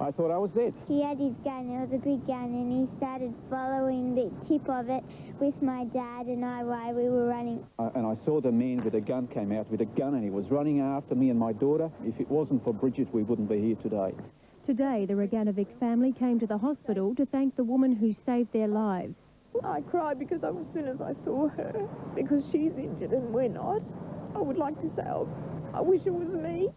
I thought I was dead. He had his gun, it was a big gun, and he started following the tip of it with my dad and I while we were running. And I saw the man with a gun came out with a gun, and he was running after me and my daughter. If it wasn't for Bridget, we wouldn't be here today. Today, the Reganovic family came to the hospital to thank the woman who saved their lives. I cried because as soon as I saw her, because she's injured and we're not, I would like to say, I wish it was me.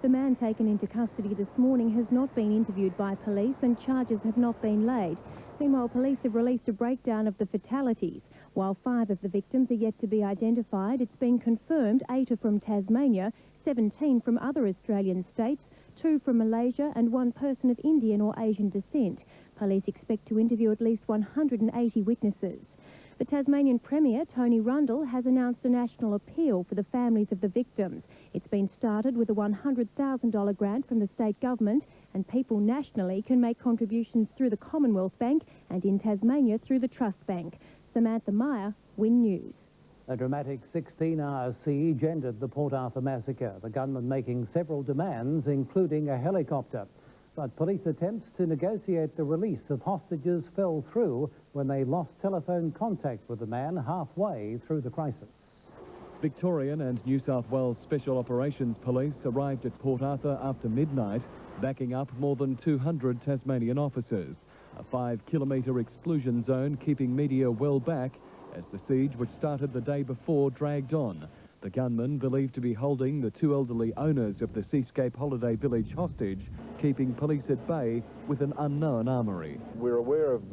The man taken into custody this morning has not been interviewed by police and charges have not been laid. Meanwhile, police have released a breakdown of the fatalities. While 5 of the victims are yet to be identified, it's been confirmed 8 are from Tasmania, 17 from other Australian states, 2 from Malaysia and 1 person of Indian or Asian descent. Police expect to interview at least 180 witnesses. The Tasmanian Premier, Tony Rundle, has announced a national appeal for the families of the victims. It's been started with a $100,000 grant from the state government, and people nationally can make contributions through the Commonwealth Bank and in Tasmania through the Trust Bank. Samantha Meyer, Win News. A dramatic 16-hour siege ended the Port Arthur massacre, the gunman making several demands, including a helicopter. But police attempts to negotiate the release of hostages fell through when they lost telephone contact with the man halfway through the crisis. Victorian and New South Wales Special Operations Police arrived at Port Arthur after midnight, backing up more than 200 Tasmanian officers. A 5-kilometre exclusion zone keeping media well back as the siege, which started the day before, dragged on. The gunman, believed to be holding the 2 elderly owners of the Seascape Holiday Village hostage, keeping police at bay with an unknown armoury. We're aware of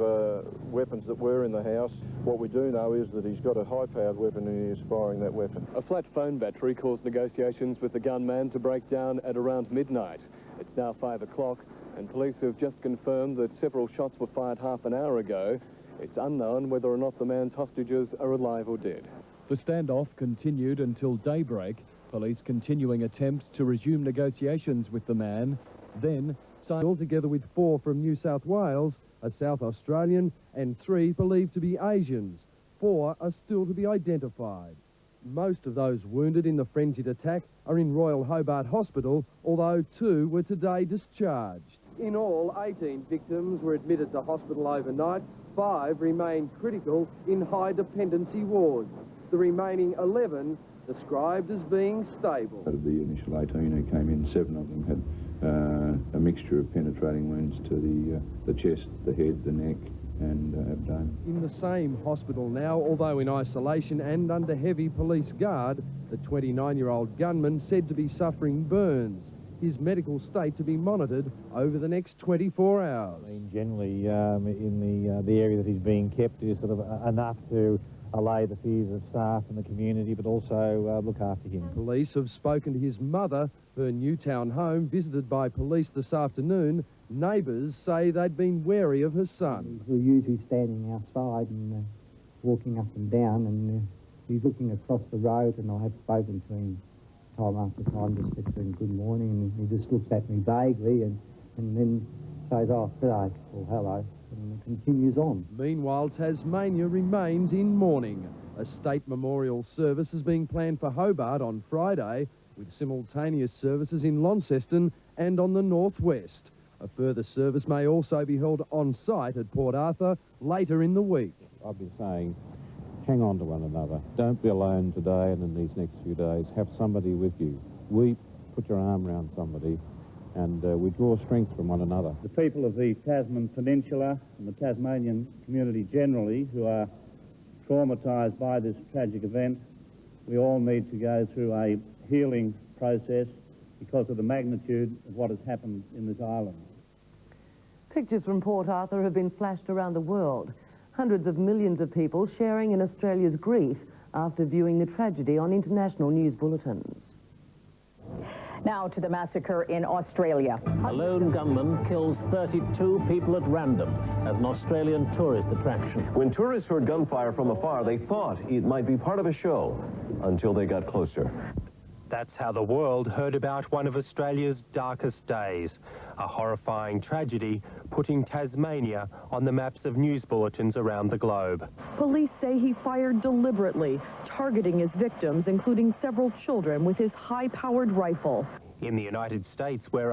weapons that were in the house. What we do know is that he's got a high-powered weapon and he is firing that weapon. A flat phone battery caused negotiations with the gunman to break down at around midnight. It's now 5 o'clock and police have just confirmed that several shots were fired half an hour ago. It's unknown whether or not the man's hostages are alive or dead. The standoff continued until daybreak, police continuing attempts to resume negotiations with the man, then signed altogether with 4 from New South Wales, a South Australian, and 3 believed to be Asians. 4 are still to be identified. Most of those wounded in the frenzied attack are in Royal Hobart Hospital, although 2 were today discharged. In all, 18 victims were admitted to hospital overnight. 5 remain critical in high dependency wards. The remaining 11 described as being stable. Out of the initial 18 who came in, 7 of them had a mixture of penetrating wounds to the chest, the head, the neck and abdomen. In the same hospital now, although in isolation and under heavy police guard, the 29-year-old gunman said to be suffering burns. His medical state to be monitored over the next 24 hours. I mean, generally, in the area that he's being kept is sort of enough to allay the fears of staff and the community, but also look after him. Police have spoken to his mother, her Newtown home, visited by police this afternoon. Neighbours say they'd been wary of her son. We're usually standing outside and walking up and down, and he's looking across the road, and I have spoken to him time after time, just said to him good morning, and he just looks at me vaguely and then says, oh, g'day, or hello, and continues on. Meanwhile, Tasmania remains in mourning. A state memorial service is being planned for Hobart on Friday, with simultaneous services in Launceston and on the northwest. A further service may also be held on site at Port Arthur later in the week. I've been saying, hang on to one another. Don't be alone today and in these next few days. Have somebody with you. Weep, put your arm around somebody, and we draw strength from one another. The people of the Tasman Peninsula and the Tasmanian community generally who are traumatised by this tragic event, we all need to go through a healing process because of the magnitude of what has happened in this island. Pictures from Port Arthur have been flashed around the world. Hundreds of millions of people sharing in Australia's grief after viewing the tragedy on international news bulletins. Now to the massacre in Australia. A lone gunman kills 32 people at random at an Australian tourist attraction. When tourists heard gunfire from afar, they thought it might be part of a show until they got closer. That's how the world heard about one of Australia's darkest days, a horrifying tragedy putting Tasmania on the maps of news bulletins around the globe. Police say he fired deliberately, targeting his victims, including several children, with his high-powered rifle. In the United States, where